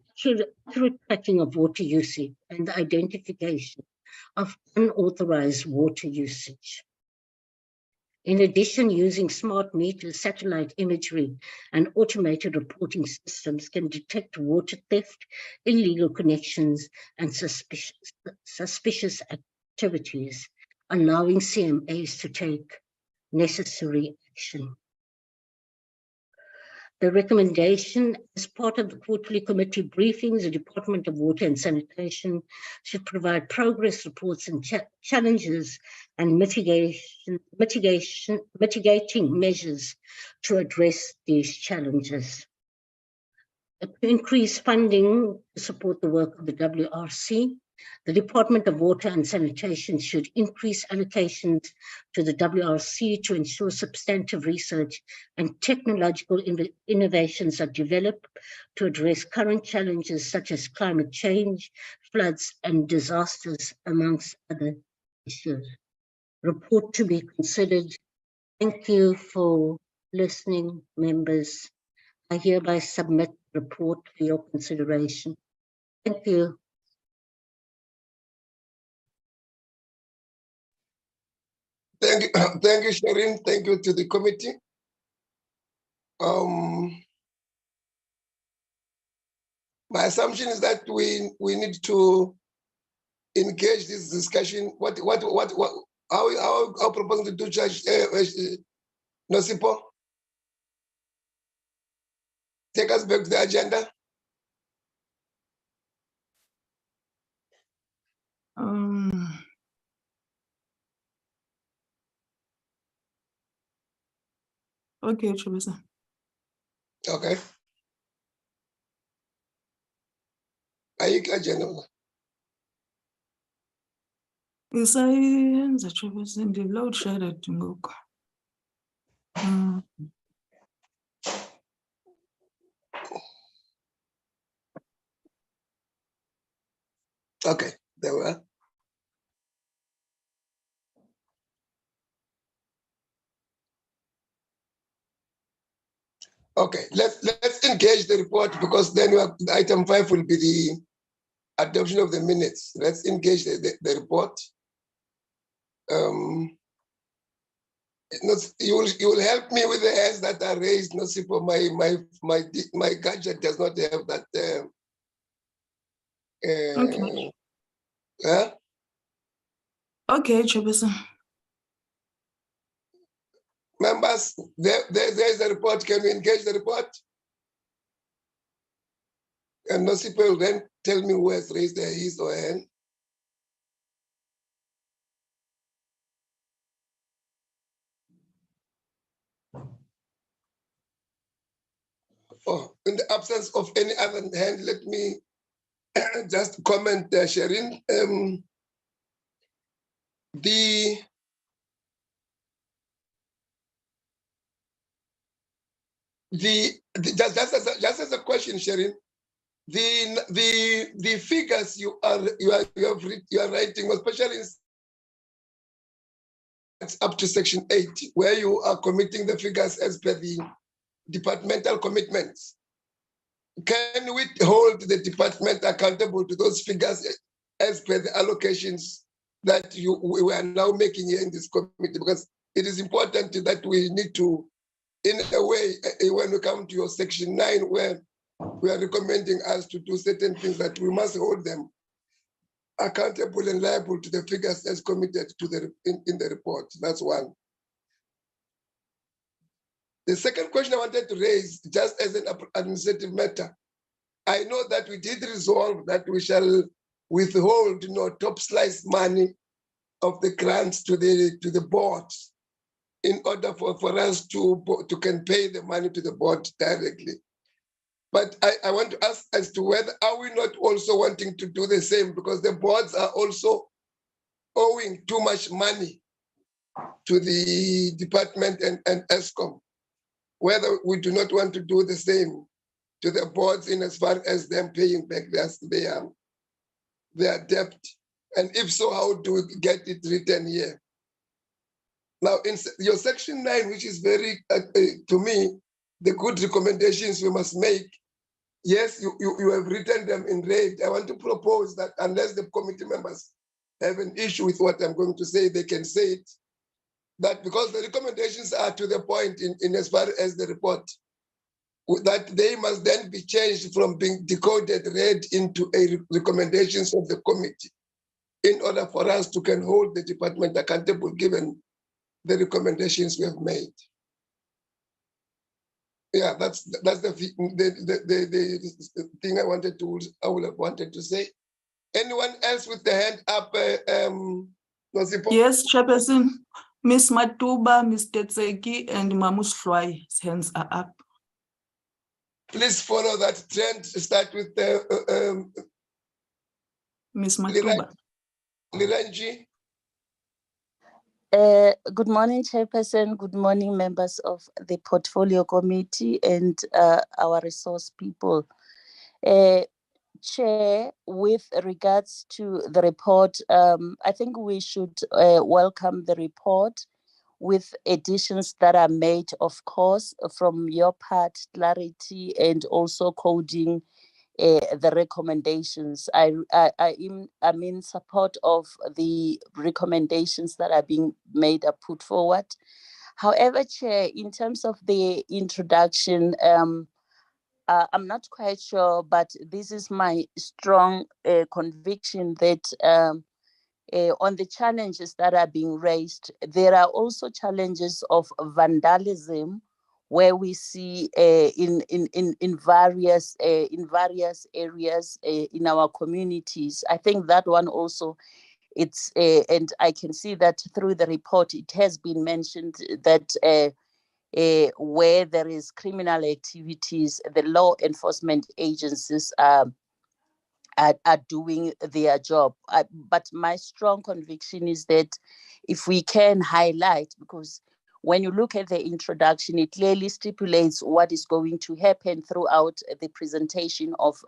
accurate tracking of water usage and the identification of unauthorized water usage. In addition, using smart meters, satellite imagery, and automated reporting systems can detect water theft, illegal connections, and suspicious activities, allowing CMAs to take necessary action. The recommendation as part of the quarterly committee briefings, the Department of Water and Sanitation should provide progress reports and challenges and mitigating measures to address these challenges. To increase funding to support the work of the WRC, the Department of Water and Sanitation should increase allocations to the WRC to ensure substantive research and technological innovations are developed to address current challenges such as climate change, floods, and disasters, amongst other issues. Report to be considered. Thank you for listening, members. I hereby submit the report for your consideration. Thank you. Thank you, Sharon. Thank you to the committee. My assumption is that we need to engage this discussion. How proposing to do, Judge Nosipo? Take us back to the agenda. Okay, Chubisa. Okay. Agenda. Isayenza Chubisa in the load shared to look. Okay, there we are. Okay, let's engage the report, because then item 5 will be the adoption of the minutes. Let's engage the report. You will help me with the hands that are raised. Nosipo, my gadget does not have that. Okay. Yeah? Okay, Chubisa. Members, there's the report. Can we engage the report? And Nosipo will then tell me who has raised his or her hand. Oh, in the absence of any other hand, let me just comment, Sharon. Just as a question, Sharon, the figures you are writing, especially up to section 8, where you are committing the figures as per the departmental commitments. Can we hold the department accountable to those figures as per the allocations that we are now making here in this committee? Because it is important that we need to, in a way, when we come to your section 9, where we are recommending us to do certain things that we must hold them accountable and liable to the figures as committed to in the report. That's one. The second question I wanted to raise, just as an administrative matter, I know that we did resolve that we shall withhold top slice money of the grants to the board in order for us to can pay the money to the board directly. But I want to ask as to whether are we not also wanting to do the same, because the boards are also owing too much money to the department and ESCOM, whether we do not want to do the same to the boards in as far as them paying back their debt. And if so, how do we get it written here? Now, in your section 9, which is very, to me, the good recommendations we must make, yes, you have written them in red. I want to propose that unless the committee members have an issue with what I'm going to say, they can say it. That because the recommendations are to the point in as far as the report, that they must then be changed from being decoded, read into recommendations of the committee in order for us to can hold the department accountable given the recommendations we have made. Yeah, that's the thing I would have wanted to say. Anyone else with the hand up? Nosipo? Yes, Chairperson. Ms. Matuba, Ms. Tetseki, and Mamush Flwy's hands are up. Please follow that trend. Start with Ms. Matuba. Liranji. Good morning, Chairperson. Good morning, members of the Portfolio Committee and our resource people. Chair, with regards to the report, I think we should welcome the report with additions that are made, of course, from your part, clarity and also coding the recommendations. I'm in support of the recommendations that are being made, are put forward. However, Chair, in terms of the introduction, I'm not quite sure, but this is my strong conviction that on the challenges that are being raised, there are also challenges of vandalism, where we see in various areas in our communities. I think that one also, it's and I can see that through the report, it has been mentioned that where there is criminal activities, the law enforcement agencies are doing their job. But my strong conviction is that if we can highlight, because when you look at the introduction, it clearly stipulates what is going to happen throughout the presentation of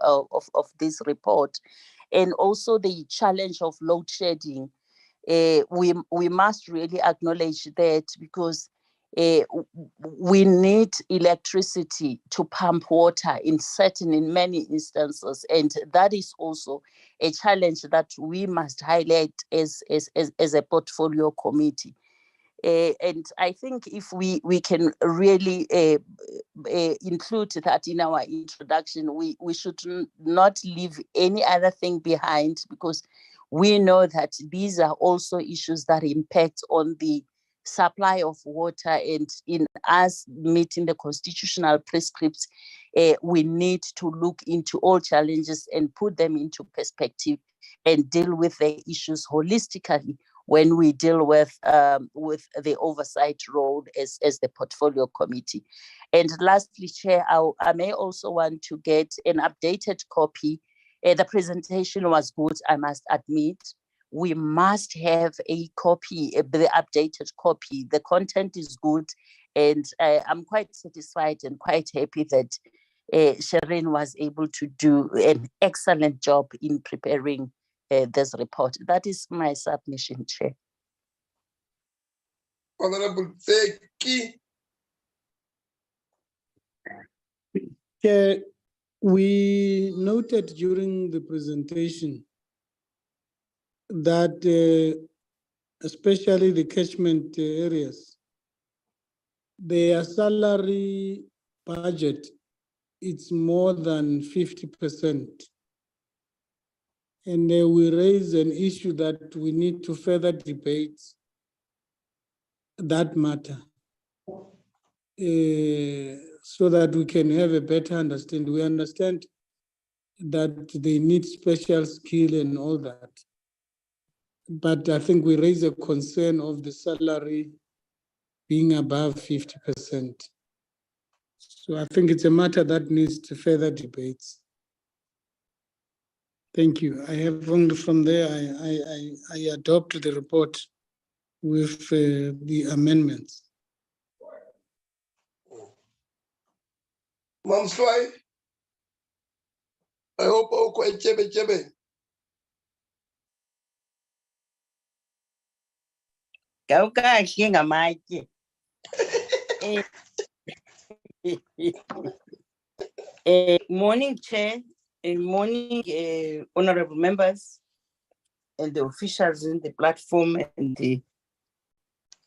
this report, and also the challenge of load shedding. We must really acknowledge that, because we need electricity to pump water in many instances, and that is also a challenge that we must highlight as a portfolio committee. And I think if we can really include that in our introduction, we should not leave any other thing behind, because we know that these are also issues that impact on the supply of water, and in us meeting the constitutional prescripts, we need to look into all challenges and put them into perspective and deal with the issues holistically when we deal with the oversight role as the portfolio committee. And lastly, Chair, I may also want to get an updated copy. The presentation was good, I must admit. We must have a copy, the updated copy. The content is good, and I'm quite satisfied and quite happy that Shireen was able to do an excellent job in preparing this report. That is my submission, Chair. Honorable Tseki. Chair, we noted during the presentation that especially the catchment areas, their salary budget it's more than 50%. And we raise an issue that we need to further debate that matter so that we can have a better understanding. We understand that they need special skill and all that. But I think we raise a concern of the salary being above 50%. So I think it's a matter that needs to further debates. Thank you. I have only from there, I adopt the report with the amendments. Mom Swai, I hope all quite chebe. Kahle ngamatye. Morning, Chair. Morning, honorable members and the officials in the platform and the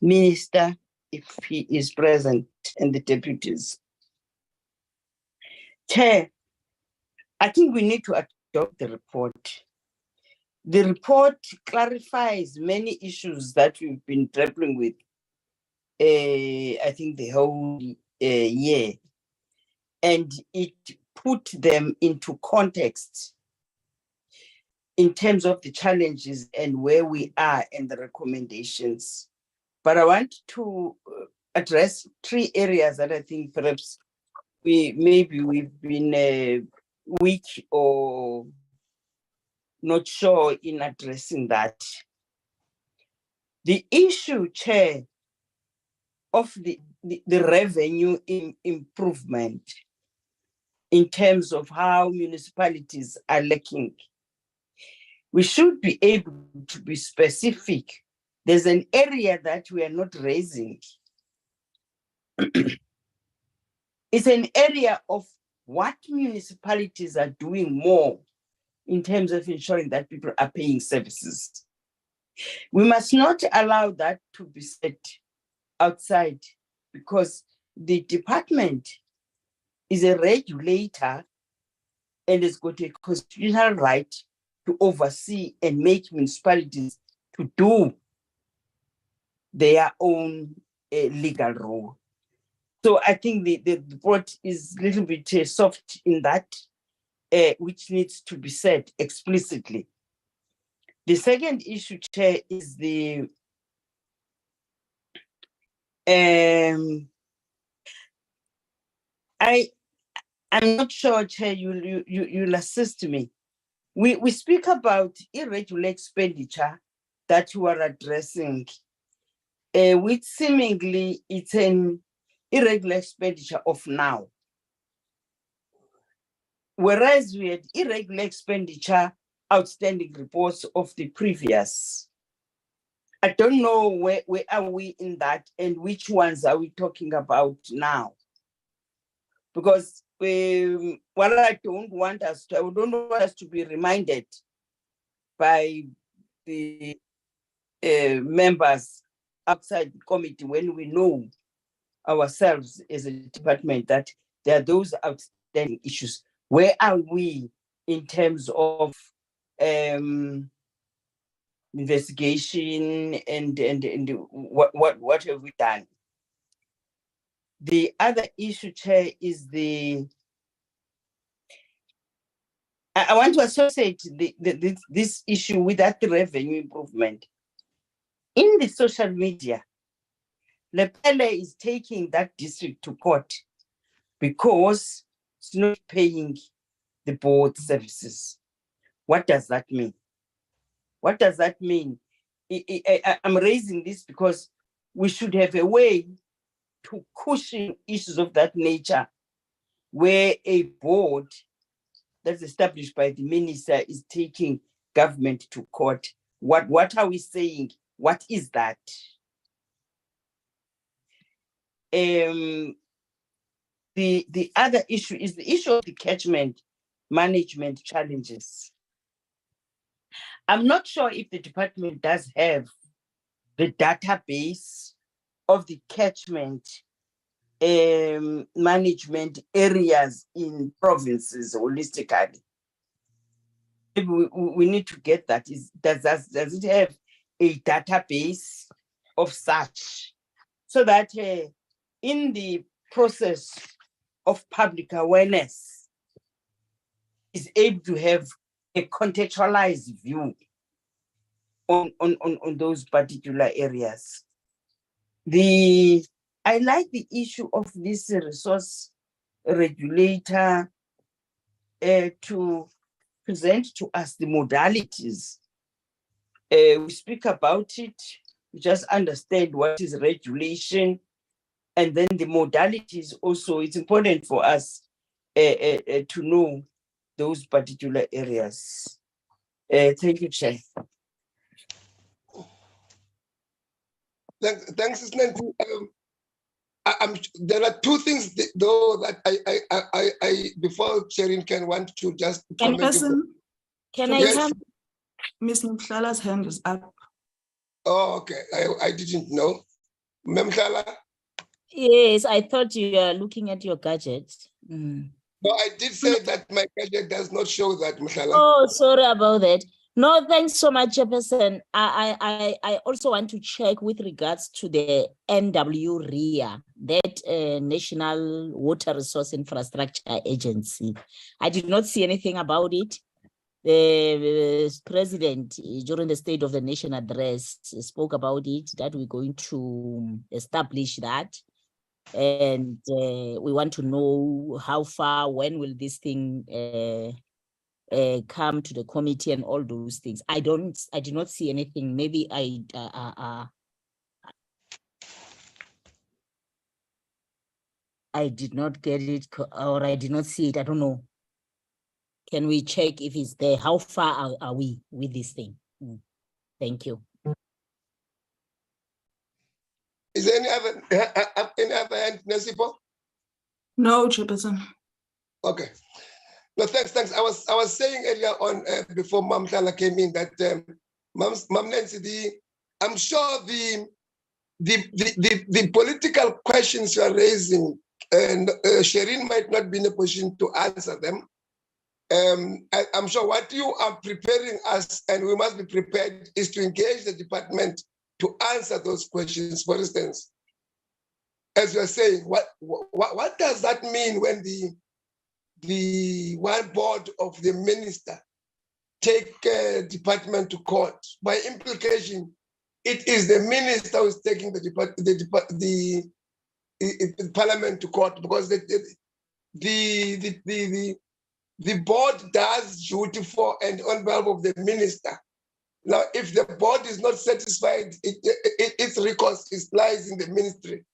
minister, if he is present, and the deputies. Chair, I think we need to adopt the report. The report clarifies many issues that we've been grappling with, I think the whole year, and it put them into context in terms of the challenges and where we are and the recommendations. But I want to address 3 areas that I think perhaps we've been weak or not sure in addressing that. The issue, Chair, of the revenue improvement in terms of how municipalities are lacking. We should be able to be specific. There's an area that we are not raising. It's an area of what municipalities are doing more in terms of ensuring that people are paying services. We must not allow that to be set outside, because the department is a regulator and has got a constitutional right to oversee and make municipalities to do their own legal role. So I think the report is a little bit soft in that, which needs to be said explicitly. The second issue, Chair, is the I'm not sure, Chair, you'll assist me. We speak about irregular expenditure that you are addressing, which seemingly it's an irregular expenditure of now. Whereas we had irregular expenditure outstanding reports of the previous. I don't know where are we in that and which ones are we talking about now? Because what I don't want us to be reminded by the members outside the committee when we know ourselves as a department that there are those outstanding issues. Where are we in terms of investigation and what have we done? The other issue, Chair, is I want to associate this issue with that revenue improvement. In the social media, Lepele is taking that district to court because it's not paying the board services. What does that mean? What does that mean? I'm raising this because we should have a way to cushion issues of that nature where a board that's established by the minister is taking government to court. What are we saying? What is that? The other issue is the issue of the catchment management challenges. I'm not sure if the department does have the database of the catchment management areas in provinces holistically. Maybe we need to get that. Does it have a database of such, so that in the process of public awareness is able to have a contextualized view on those particular areas. I like the issue of this resource regulator to present to us the modalities. We speak about it, we just understand what is regulation, and then the modalities also. It's important for us to know those particular areas. Thank you, Chair. Thanks, Nancy. There are two things though that I before Sherin can want to just comment. Can I Yes. come? Ms. Mhlala's hand is up. Oh, okay. I didn't know. Memhlala? Yes, I thought you were looking at your gadget. No, I did say that my gadget does not show that, Mhlala. Oh, sorry about that. No, thanks so much, Chairperson. I also want to check with regards to the NWRIA, that National Water Resource Infrastructure Agency. I did not see anything about it. The president during the State of the Nation address spoke about it, that we're going to establish that. And we want to know how far, when will this thing come to the committee and all those things. I did not see anything. Maybe I did not get it, or I did not see it. I don't know. Can we check if it's there? How far are we with this thing? Thank you. Is there any other hand, Nasipo? No, Chairperson. Okay. No, thanks. I was saying earlier on before Mamhlala came in that Mam Nancy, I'm sure the political questions you are raising, and Sherin might not be in a position to answer them. I'm sure what you are preparing us, and we must be prepared, is to engage the department to answer those questions. For instance, as you are saying, what does that mean when the one board of the minister take department to court? By implication, it is the minister who is taking the parliament to court, because the board does duty for and on behalf of the minister. Now, if the board is not satisfied, its recourse lies in the ministry.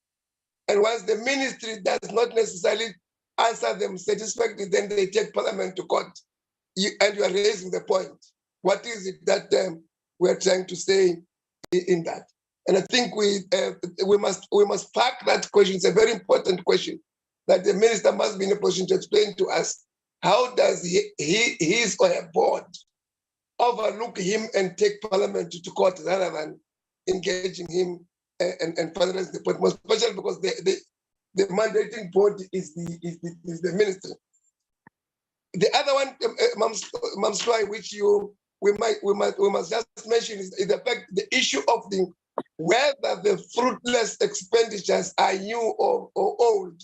And once the ministry does not necessarily answer them satisfactorily, then they take parliament to court. And you are raising the point. What is it that we're trying to say in that? And I think we must park that question. It's a very important question that the minister must be in a position to explain to us. How does his or her board overlook him and take parliament to court rather than engaging him and finalize the point, most especially because the mandating body is the ministry. The other one, Mamsloi, which we must just mention is the fact, the issue of whether the fruitless expenditures are new or old.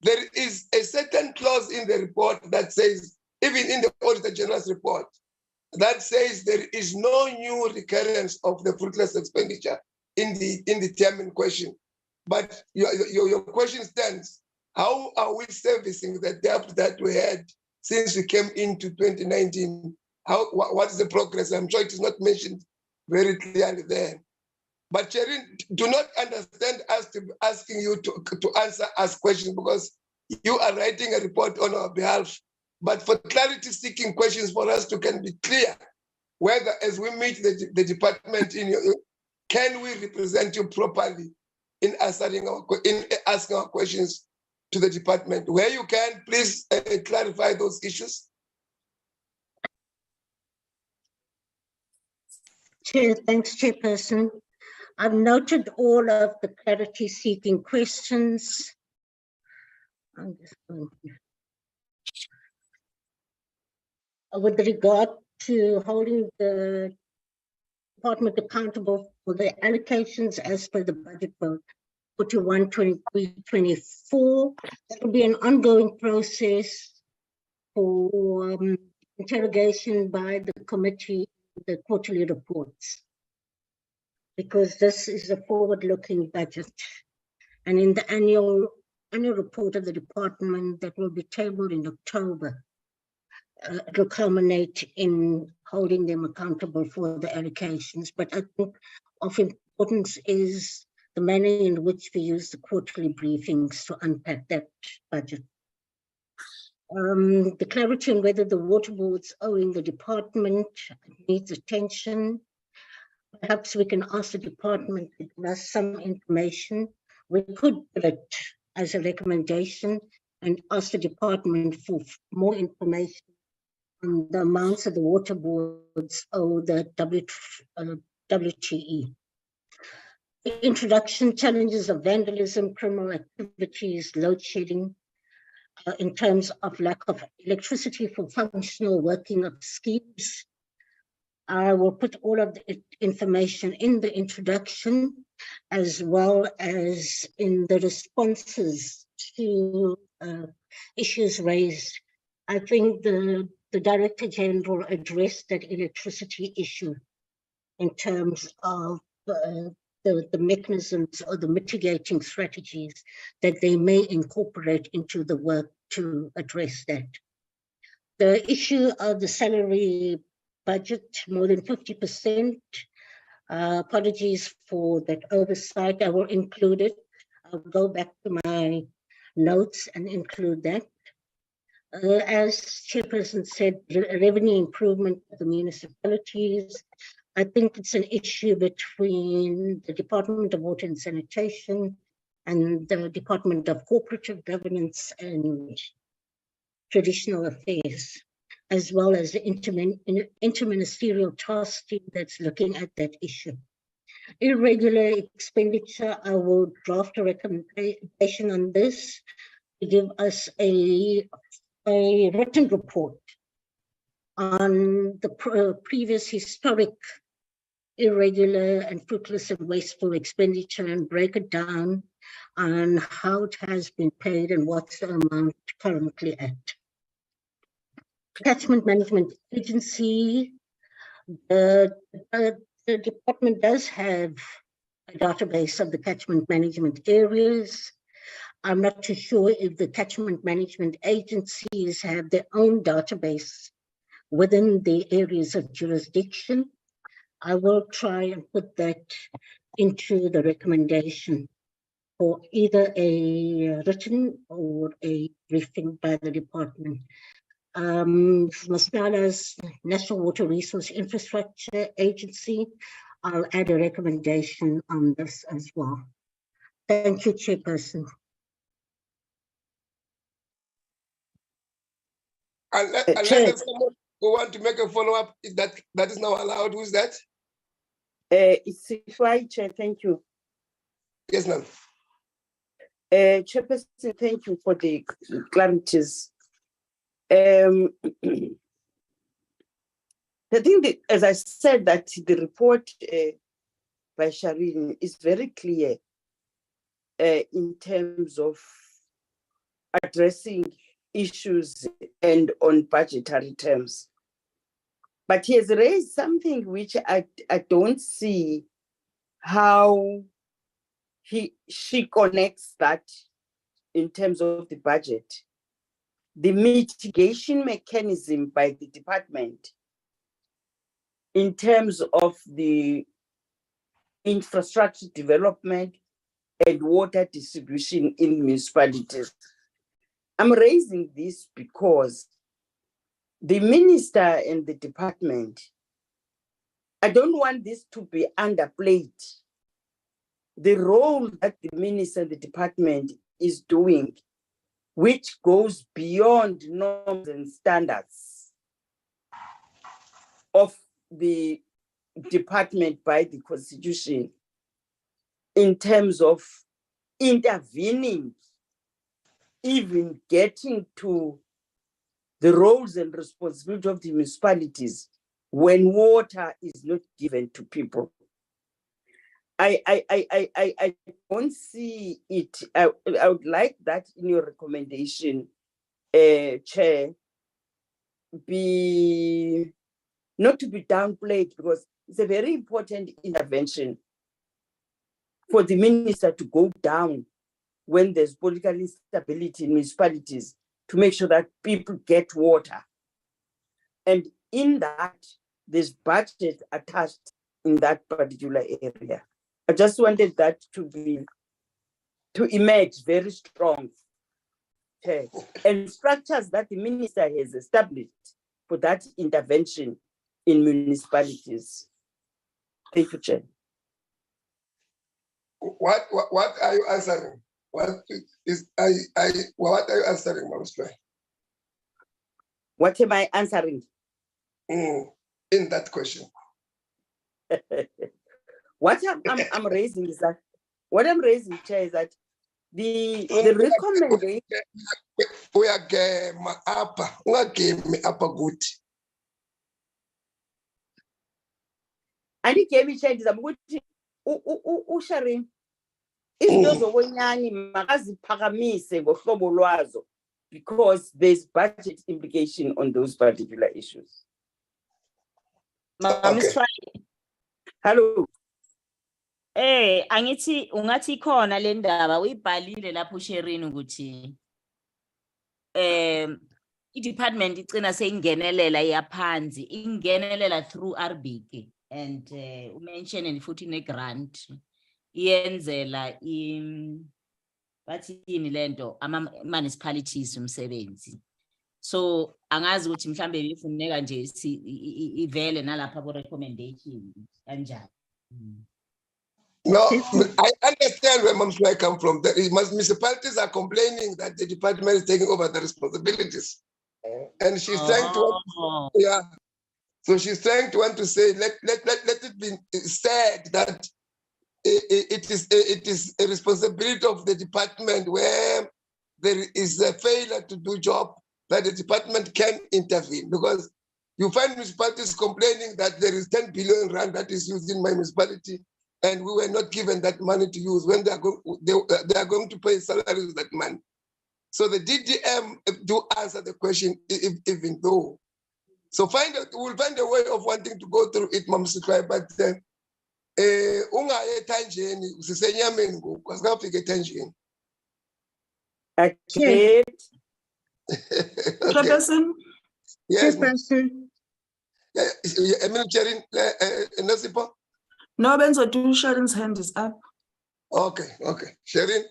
There is a certain clause in the report that says, even in the Auditor General's report, that says there is no new recurrence of the fruitless expenditure in the term in question. But your question stands: how are we servicing the debt that we had since we came into 2019? What is the progress? I'm sure it is not mentioned very clearly there. But Sherin, do not understand us to be asking you to answer us questions, because you are writing a report on our behalf. But for clarity seeking questions for us to can be clear, whether as we meet the department can we represent you properly in asking our questions to the department? Where you can, please clarify those issues. Chair, thanks, Chairperson. I've noted all of the clarity seeking questions. I'm just going to- With regard to holding the department accountable for the allocations as per the budget vote 41, 23, 24, that will be an ongoing process for interrogation by the committee, the quarterly reports, because this is a forward-looking budget. And in the annual report of the department that will be tabled in October, it will culminate in holding them accountable for the allocations. But I think of importance is the manner in which we use the quarterly briefings to unpack that budget. The clarity on whether the water boards owing the department needs attention. Perhaps we can ask the department to give us some information. We could put it as a recommendation and ask the department for more information on the amounts of the water boards owe the WTE. The introduction, challenges of vandalism, criminal activities, load shedding, in terms of lack of electricity for functional working of schemes. I will put all of the information in the introduction, as well as in the responses to issues raised. I think the Director General addressed that electricity issue in terms of the mechanisms or the mitigating strategies that they may incorporate into the work to address that. The issue of the salary budget, more than 50%. Apologies for that oversight. I will include it. I'll go back to my notes and include that. As Chairperson said, revenue improvement of the municipalities. I think it's an issue between the Department of Water and Sanitation and the Department of Cooperative Governance and Traditional Affairs, as well as the interministerial task team that's looking at that issue. Irregular expenditure, I will draft a recommendation on this to give us a written report on the previous historic irregular and fruitless and wasteful expenditure and break it down on how it has been paid and what's the amount currently at. Catchment Management Agency, the department does have a database of the catchment management areas. I'm not too sure if the catchment management agencies have their own database within the areas of jurisdiction. I will try and put that into the recommendation for either a written or a briefing by the department. Masala's National Water Resource Infrastructure Agency, I'll add a recommendation on this as well. Thank you, Chairperson. Unless there's someone who want to make a follow-up, that is now allowed. Who's that? It's Sifai, Chair. Thank you. Yes, ma'am. Chairperson, thank you for the clarities. I think that, as I said, that the report by Shireen is very clear in terms of addressing issues and on budgetary terms. But he has raised something which I don't see how she connects that in terms of the budget. The mitigation mechanism by the department in terms of the infrastructure development and water distribution in municipalities. I'm raising this because the minister and the department, I don't want this to be underplayed. The role that the minister and the department is doing, which goes beyond norms and standards of the department by the Constitution in terms of intervening even getting to the roles and responsibility of the municipalities when water is not given to people. I don't see it. I would like that in your recommendation, Chair, be not to be downplayed, because it's a very important intervention for the minister to go down when there's political instability in municipalities to make sure that people get water. And in that, there's budget attached in that particular area. I just wanted that to emerge very strong. Okay. And structures that the minister has established for that intervention in municipalities. Thank you, Chair. What are you answering? What are you answering, Ma'am Sly? What am I answering? In that question. What I'm raising is that, what I'm raising, Chair, is that the recommendation. We are game upper good. And it gave me changes. I'm going to sharing. Izinto zobonyani makaziphakamise ngohlobo lwazo, because there's budget implication on those particular issues. Okay. Hello. Angithi ungathi khona le ndaba uyibhalile lapho Sherin ukuthi i-department igcina seyingenelela yaphansi, ingenelela through RBK, and umention futhi ne-grant iyenzela bathini lento ama-municipalities umsebenzi. So angazi ukuthi mhlambe ifuneka nje ivele nalapha ku recommendation kanjani. No, I understand where Ma'am Sly come from. The municipalities are complaining that the department is taking over the responsibilities. And she's trying to, yeah. So she's trying to want to say, let it be said that it is a responsibility of the department where there is a failure to do job, that the department can intervene, because you find municipalities complaining that there is 10 billion rand that is used in my municipality, and we were not given that money to use when they are going to pay salaries with that money. So the DDM do answer the question, even though. So we'll find a way of wanting to go through it, Ma'am Sly, but ungaye tanjeni usisenyameni ngoku asikafike tanjeni. Okay. Chairperson. Yes. Chairperson. Chairman, Nasipo? No, Benzo, Sharon's hand is up. Okay. Sherin?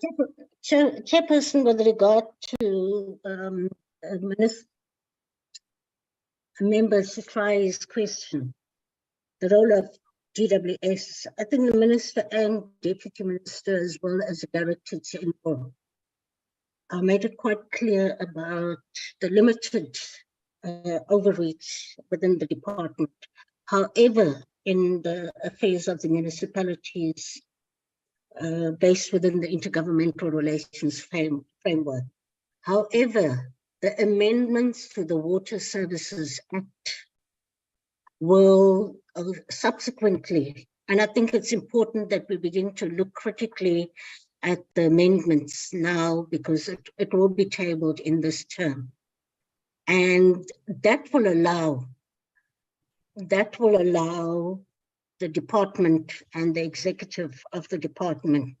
Chairperson, with regard to Member Sly's question, the role of GWS, I think the Minister and Deputy Minister, as well as the Director General, made it quite clear about the limited overreach within the department. However, in the affairs of the municipalities, based within the intergovernmental relations framework. However, the amendments to the Water Services Act will subsequently, and I think it's important that we begin to look critically at the amendments now, because it will be tabled in this term. And that will allow the department and the executive of the department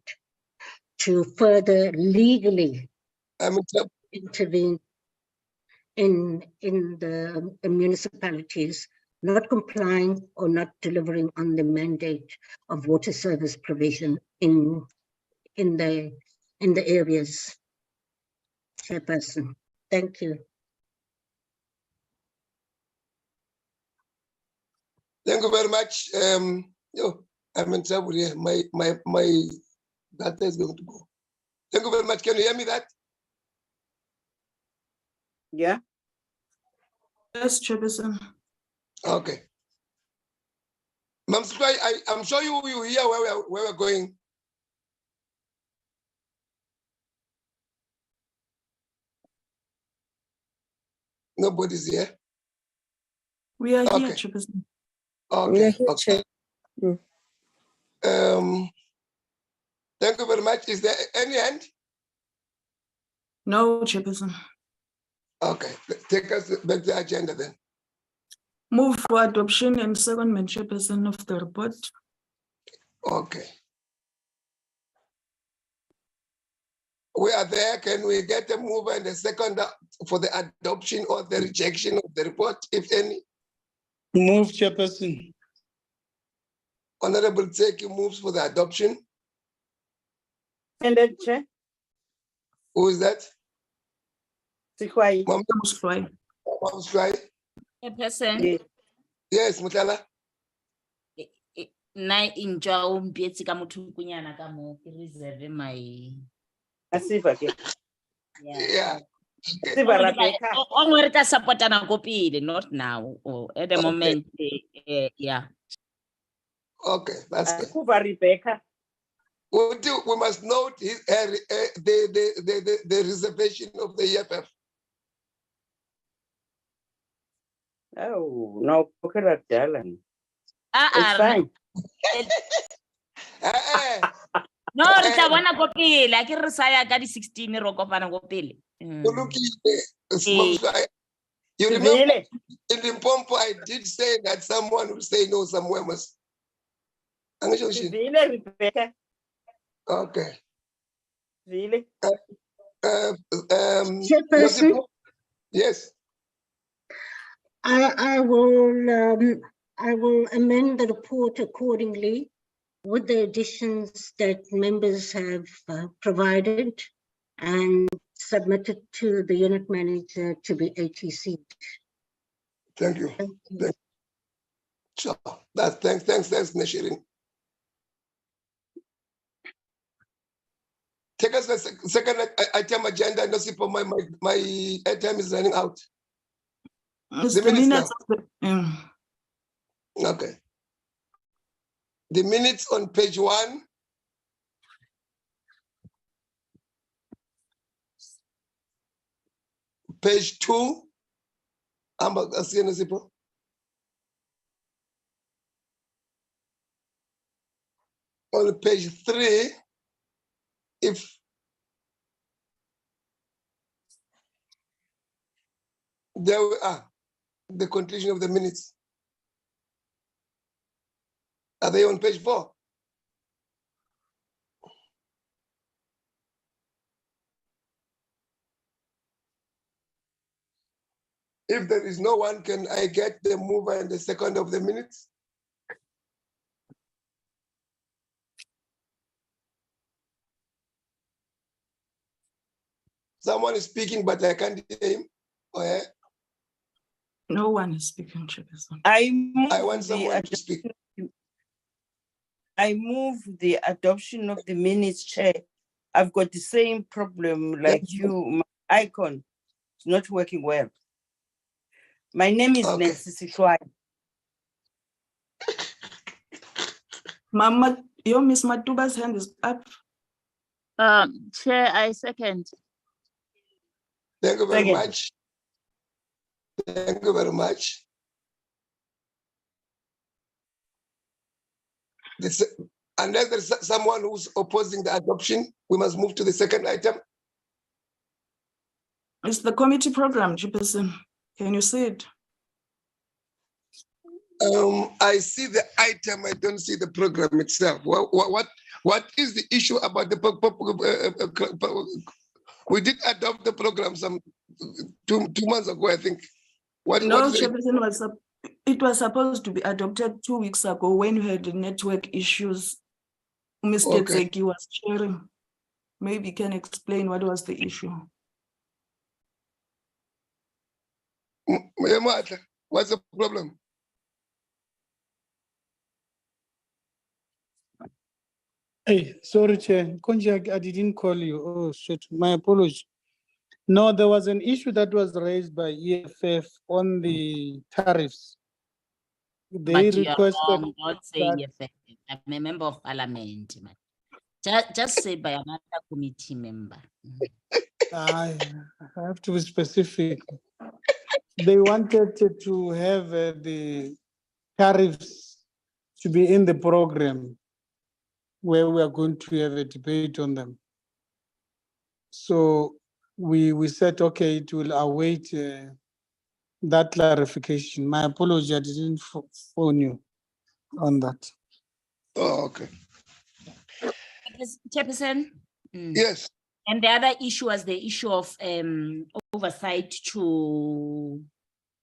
to further legally intervene in the municipalities not complying or not delivering on the mandate of water service provision in the areas. Chairperson, thank you. Thank you very much. I'm in trouble here. My data is going to go. Thank you very much. Can you hear me that? Yeah. Yes, Chairperson. Okay. Ma'am Sly, I'm sure you hear where we're going. Nobody's here. We are here, Okay. Chairperson. Okay. here, Okay. Thank you very much. Is there any hand? No, Chairperson. Okay. Take us back to the agenda then. Move for adoption and secondment, Chairperson, of the report. Okay. We are there. Can we get a move and a second for the adoption or the rejection of the report, if any? Move, Chairperson. Honorable Tseki moves for the adoption. And then Chair, Who is that? Sikwai. Mamush Floi. Mom's try. Chairperson, Yeah. Yes, Mutala. na injwa umpietsi ka motho kunyana ka mo ke reserve my Asiva ke. Yeah. Asiva Rebecca. o re ka supportana ko pele, not now or at the Okay. moment. Yeah. Okay, that's good. Asiva Rebecca. We must note the reservation of the EFF. Oh, no, okay, darling. It's Ah, fine. no, re tla bona ko pele, a ke re saya ka di 16 ro kopana ko pele. You remember in Limpopo, I did say that someone will say no somewhere must. Vile Rebecca. Okay. Vile. Chairperson, Yes. I will amend the report accordingly with the additions that members have provided and submitted to the unit manager to be ATC. Thank you. Thank you. Thank Sure. Thanks, Nashirin. Take us the second item agenda. No, see, my time is running out. It's The the minutes minutes of the, Okay. The minutes on page 1. Page 2. On page 3, if there we are, the conclusion of the minutes. Are they on page 4? If there is no one, can I get the mover and the second of the minutes? Someone is speaking, but I can't hear him. Oh, yeah? no one is speaking, Chairperson. I want someone to speak. I move the adoption of the minutes, Chair. I've got the same problem like you. My icon is not working well. My name is Okay. Nancy Sikwai. Mama, your Miss Matuba's hand is up. Chair, I second. Thank you very Second. much. Thank you very much. Unless there's someone who's opposing the adoption, we must move to the second item. It's the committee program, Chairperson. Can you see it? I see the item, I don't see the program itself. What is the issue about the we did adopt the program some two months ago, I think. What No, is it? Chairperson, it was supposed to be adopted 2 weeks ago when we had the network issues. Mr. Okay. Tseki was sharing. Maybe you can explain what was the issue. What's the problem? Hey, sorry, Chair. Konjak, I didn't call you. Oh, shit. My apology. No, there was an issue that was raised by EFF on the tariffs. They But you are requested wrong, not saying that- effective. I'm a member of parliament, man. Just say by another committee member. I have to be specific. they wanted to have the tariffs to be in the program where we are going to have a debate on them. So we said, okay, it will await that clarification. My apology, I didn't phone you on that. Oh, okay. Yes, Chairperson. Yes. And the other issue was the issue of oversight to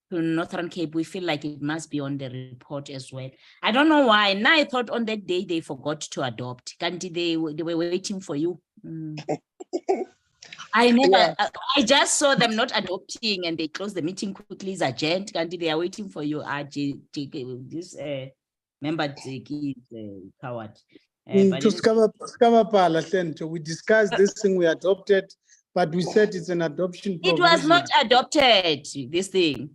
Northern Cape. We feel like it must be on the report as well. I don't know why. Now I thought on that day they forgot to adopt. Kanti they were waiting for you. I never. Yeah. I just saw them not adopting, and they closed the meeting quickly. As agent, Kanti they are waiting for you. This member is coward. But To anyway. Skabapala Center, we discussed this thing, we adopted, but we said it's an adoption It provision. was not adopted, this thing.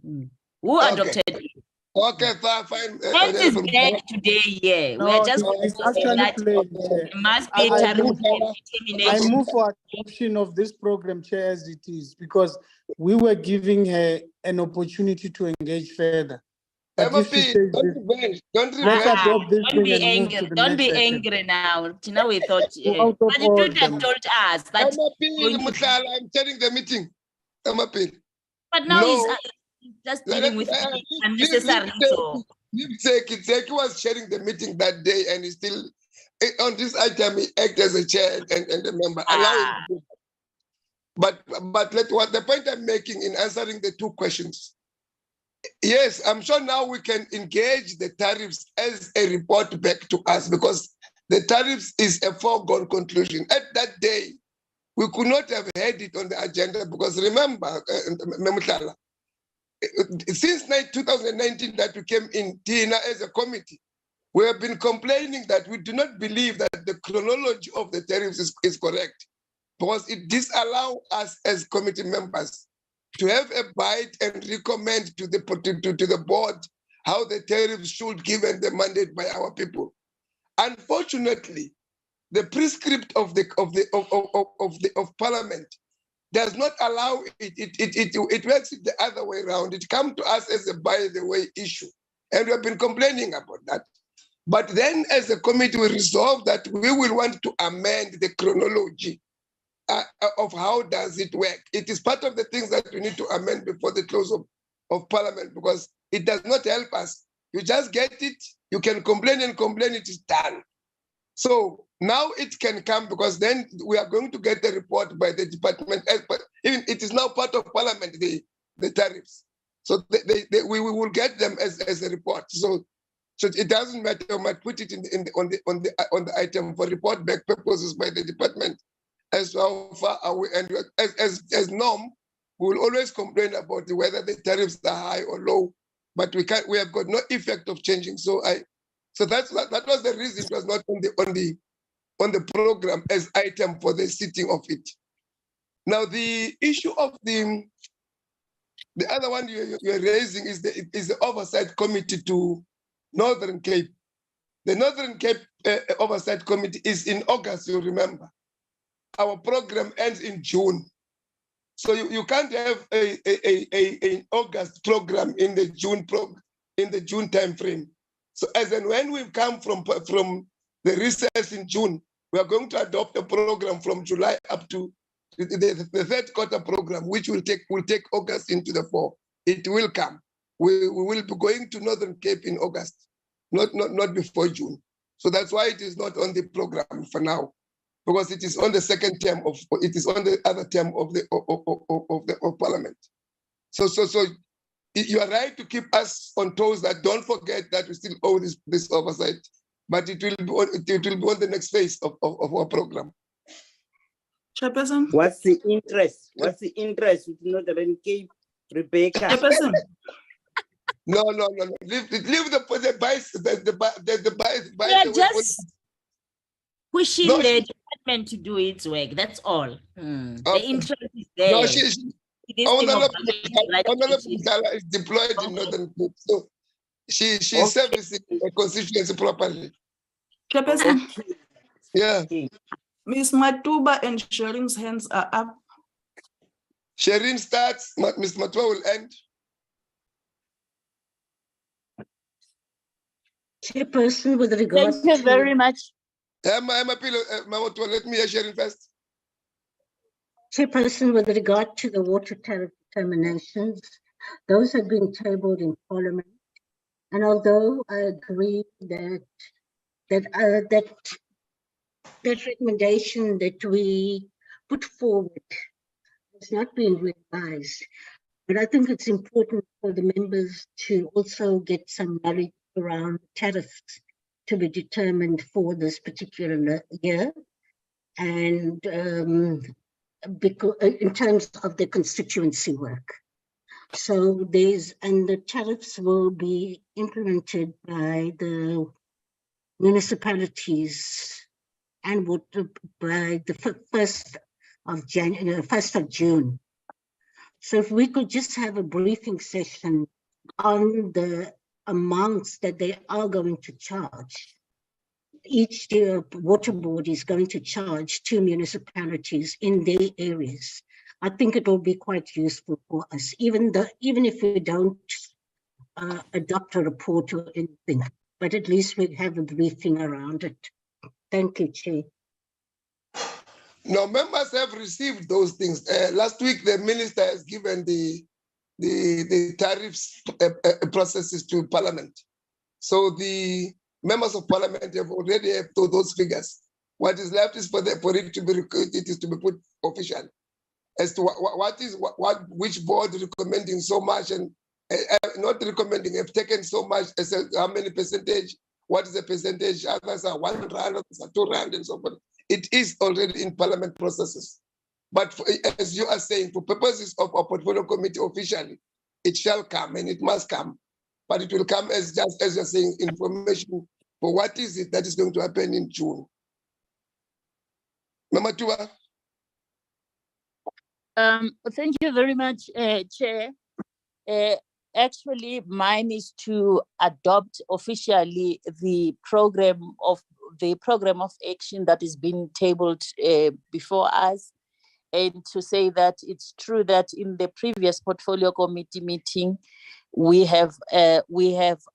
Who Okay. adopted it? Okay, fine. It is back today, yeah. We are No, just it's actually that playing, Chair. there must be a I tariff move- I determination. move for adoption of this program, Chair, as it is, because we were giving her an opportunity to engage further. But if she MFP, says don't this, revenge. Don't let's revenge. adopt this Don't thing be and move angry. to the Don't next be item. angry now. Now we thought, Out of but you should have order. told us that. MFP, going to- Mutlala, I'm chairing the meeting. MFP. But now No. he's just dealing with unnecessary. Tseki was chairing the meeting that day, and he still on this item he acted as a chair and a member. Allow him to do that. But what the point I'm making in answering the two questions. Yes, I'm sure now we can engage the tariffs as a report back to us, because the tariffs is a foregone conclusion. At that day, we could not have had it on the agenda, because remember, Memutlala, since 2019 that we came in Tina as a committee, we have been complaining that we do not believe that the chronology of the tariffs is correct, because it disallows us as committee members to have a bite and recommend to the board how the tariffs should be given the mandate by our people. Unfortunately, the prescript of Parliament does not allow it. It works it the other way around. It comes to us as a by the way issue, and we have been complaining about that. But then, as a committee, we resolved that we will want to amend the chronology of how does it work. It is part of the things that we need to amend before the close of Parliament, because it does not help us. You just get it, you can complain and complain, it is done. So now it can come, because then we are going to get the report by the department. But even it is now part of Parliament, the tariffs. So we will get them as a report. So it doesn't matter. I might put it on the item for report back purposes by the department. As how far are we? And as norm, we will always complain about whether the tariffs are high or low, but we have got no effect of changing. So that was the reason it was not on the program as item for the sitting of it. Now the issue of the other one you're raising is the oversight committee to Northern Cape. The Northern Cape Oversight Committee is in August, you remember. Our program ends in June. So you can't have an August program in the June time frame. So as and when we come from the recess in June, we are going to adopt a program from July up to the third quarter program, which will take August into the fall. It will come. We will be going to Northern Cape in August, not before June. So that's why it is not on the program for now, because it is on the second term it is on the other term of Parliament. So you are right to keep us on toes, that don't forget that we still owe this oversight, but it will be on the next phase of our program. Chairperson. What's the interest? What's the interest with Northern Cape, Rebecca? Chairperson. No. Leave the bias. We are just pushing the department to do its work. That's all. The interest is there. No, Honorable Mutala is deployed in Northern Cape, so she's servicing the constituency properly. Chairperson. Yeah. Ms. Matuba and Sherin's hands are up. Sherin starts, Ms. Matua will end. Chairperson, with regards Thank you very much. I'm appealing, Mamoto, let me hear Sharon first. Chairperson, with regard to the water tariff determinations, those have been tabled in Parliament. And although I agree that that recommendation that we put forward has not been revised, but I think it's important for the members to also get some knowledge around tariffs to be determined for this particular year, and because in terms of the constituency work. So the tariffs will be implemented by the municipalities and by the 1st of June. So if we could just have a briefing session on the amounts that they are going to charge. Each year, water board is going to charge 2 municipalities in their areas. I think it will be quite useful for us, even if we don't adopt a report or anything, but at least we have a briefing around it. Thank you, Chair. No, members have received those things. Last week, the minister has given the tariffs processes to Parliament. So the members of Parliament have already have those figures. What is left is for it to be put official as to which board recommending so much and not recommending, have taken so much as how many percentage, what is the percentage, others are 1 rand, others are 2 rand and so forth. It is already in Parliament processes. But as you are saying, for purposes of our portfolio committee officially, it shall come and it must come. But it will come as just as you're saying, information for what is it that is going to happen in June. Mama Tua. Thank you very much, Chair. Actually, mine is to adopt officially the program of action that is being tabled before us, and to say that it's true that in the previous portfolio committee meeting, we have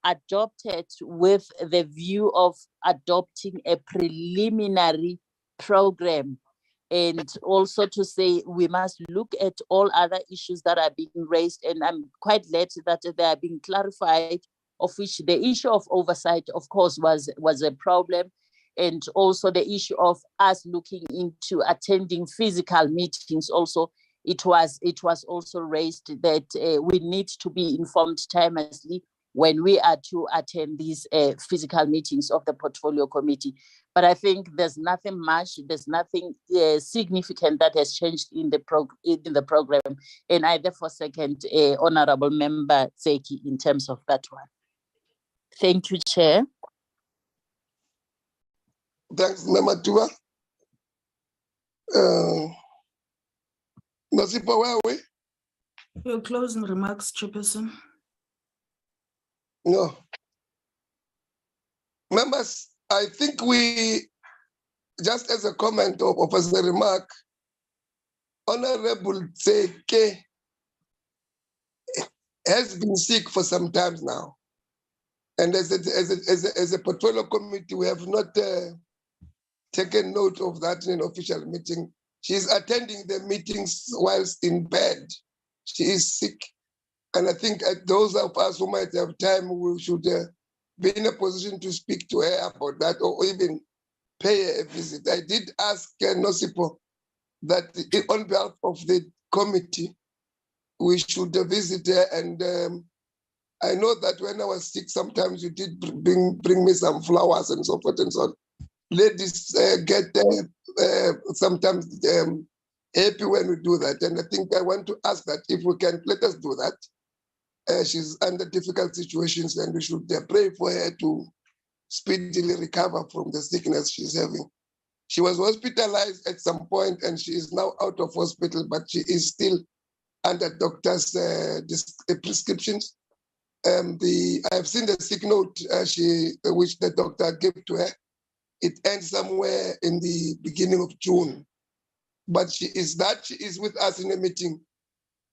adopted with the view of adopting a preliminary program, and also to say we must look at all other issues that are being raised, and I'm quite glad that they are being clarified, of which the issue of oversight, of course, was a problem, and also the issue of us looking into attending physical meetings also. It was also raised that we need to be informed timelessly when we are to attend these physical meetings of the portfolio committee. But I think there's nothing much, there's nothing significant that has changed in the program. And I therefore second Honorable Member Zeki in terms of that one. Thank you, Chair. Thanks, Mama Tua. Nasipa, where are we? Your closing remarks, Chairperson. No. Members, I think we, just as a comment or as a remark, Honorable Zeki has been sick for some time now. And as a portfolio committee, we have not taken note of that in an official meeting. She is attending the meetings whilst in bed. She is sick. And I think those of us who might have time, we should be in a position to speak to her about that or even pay her a visit. I did ask Nosipo that on behalf of the committee, we should visit her. And I know that when I was sick, sometimes you did bring me some flowers and so forth and so on. Ladies get sometimes happy when we do that. And I think I want to ask that if we can, let us do that. She's under difficult situations and we should pray for her to speedily recover from the sickness she's having. She was hospitalized at some point and she is now out of hospital, but she is still under doctor's prescriptions. I have seen the sick note which the doctor gave to her. It ends somewhere in the beginning of June. But she is with us in a meeting.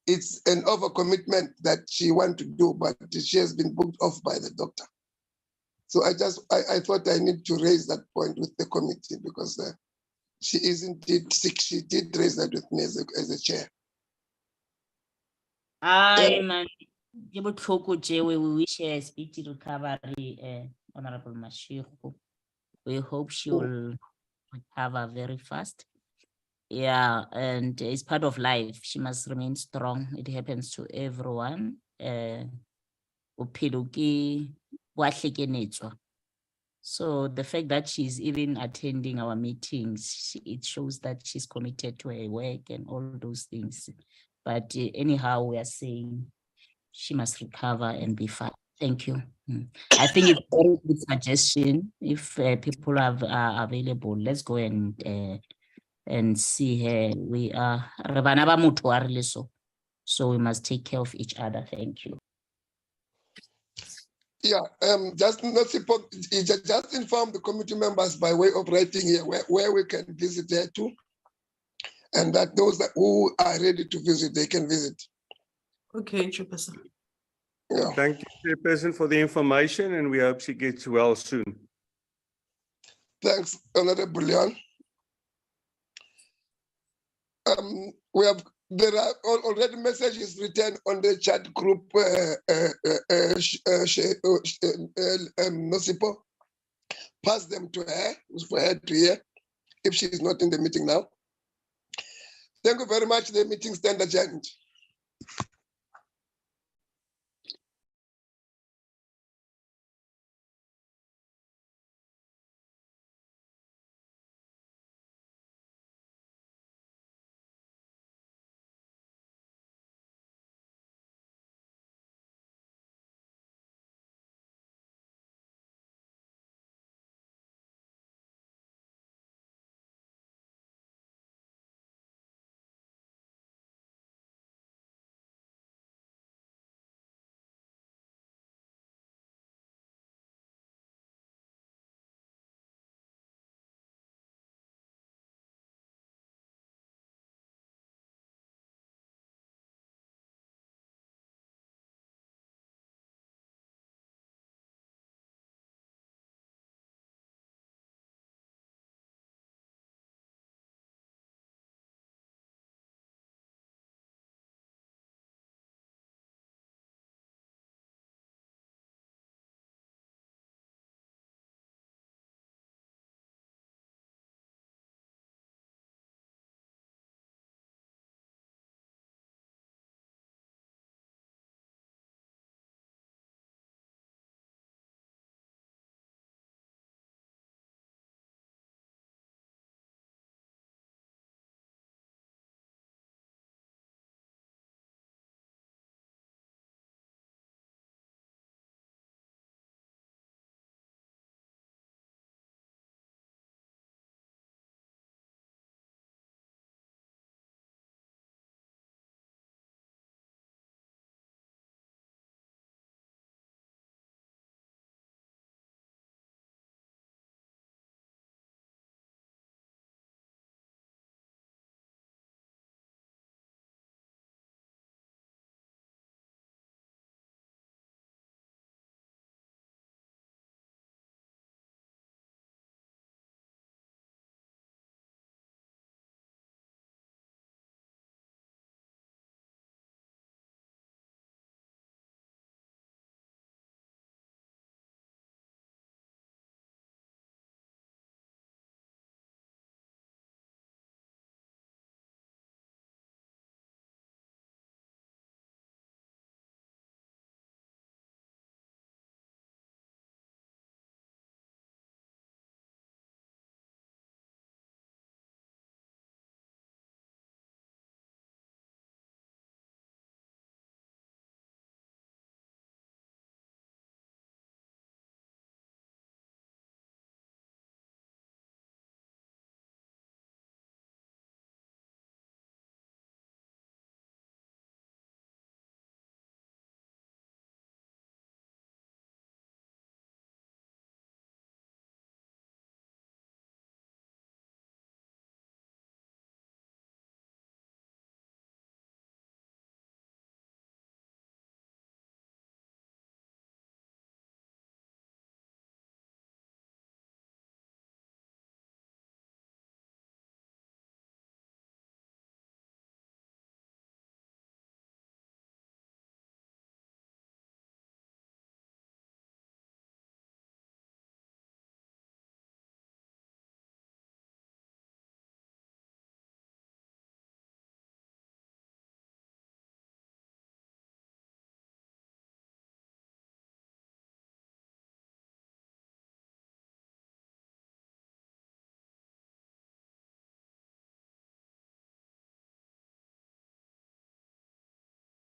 It's an overcommitment that she wants to do, but she has been booked off by the doctor. So I thought I need to raise that point with the committee because she is indeed sick. She did raise that with me as a chair. Aye, man. We wish her a speedy recovery, Honorable Mashiko. We hope she will recover very fast. Yeah, and it's part of life. She must remain strong. It happens to everyone. So the fact that she's even attending our meetings, it shows that she's committed to her work and all those things. But anyhow, we are saying she must recover and be fine. Thank you. I think it's a very good suggestion. If people are available, let's go and see her. We are so we must take care of each other. Thank you. Yeah, just inform the committee members by way of writing here where we can visit her to, and that those who are ready to visit, they can visit. Okay, Chairperson. Yeah. Thank you, Chairperson, for the information, and we hope she gets well soon. Thanks, Honorable Leon. There are already messages written on the chat group. Nosipo, pass them to her for her to hear if she is not in the meeting now. Thank you very much. The meeting stand adjourned.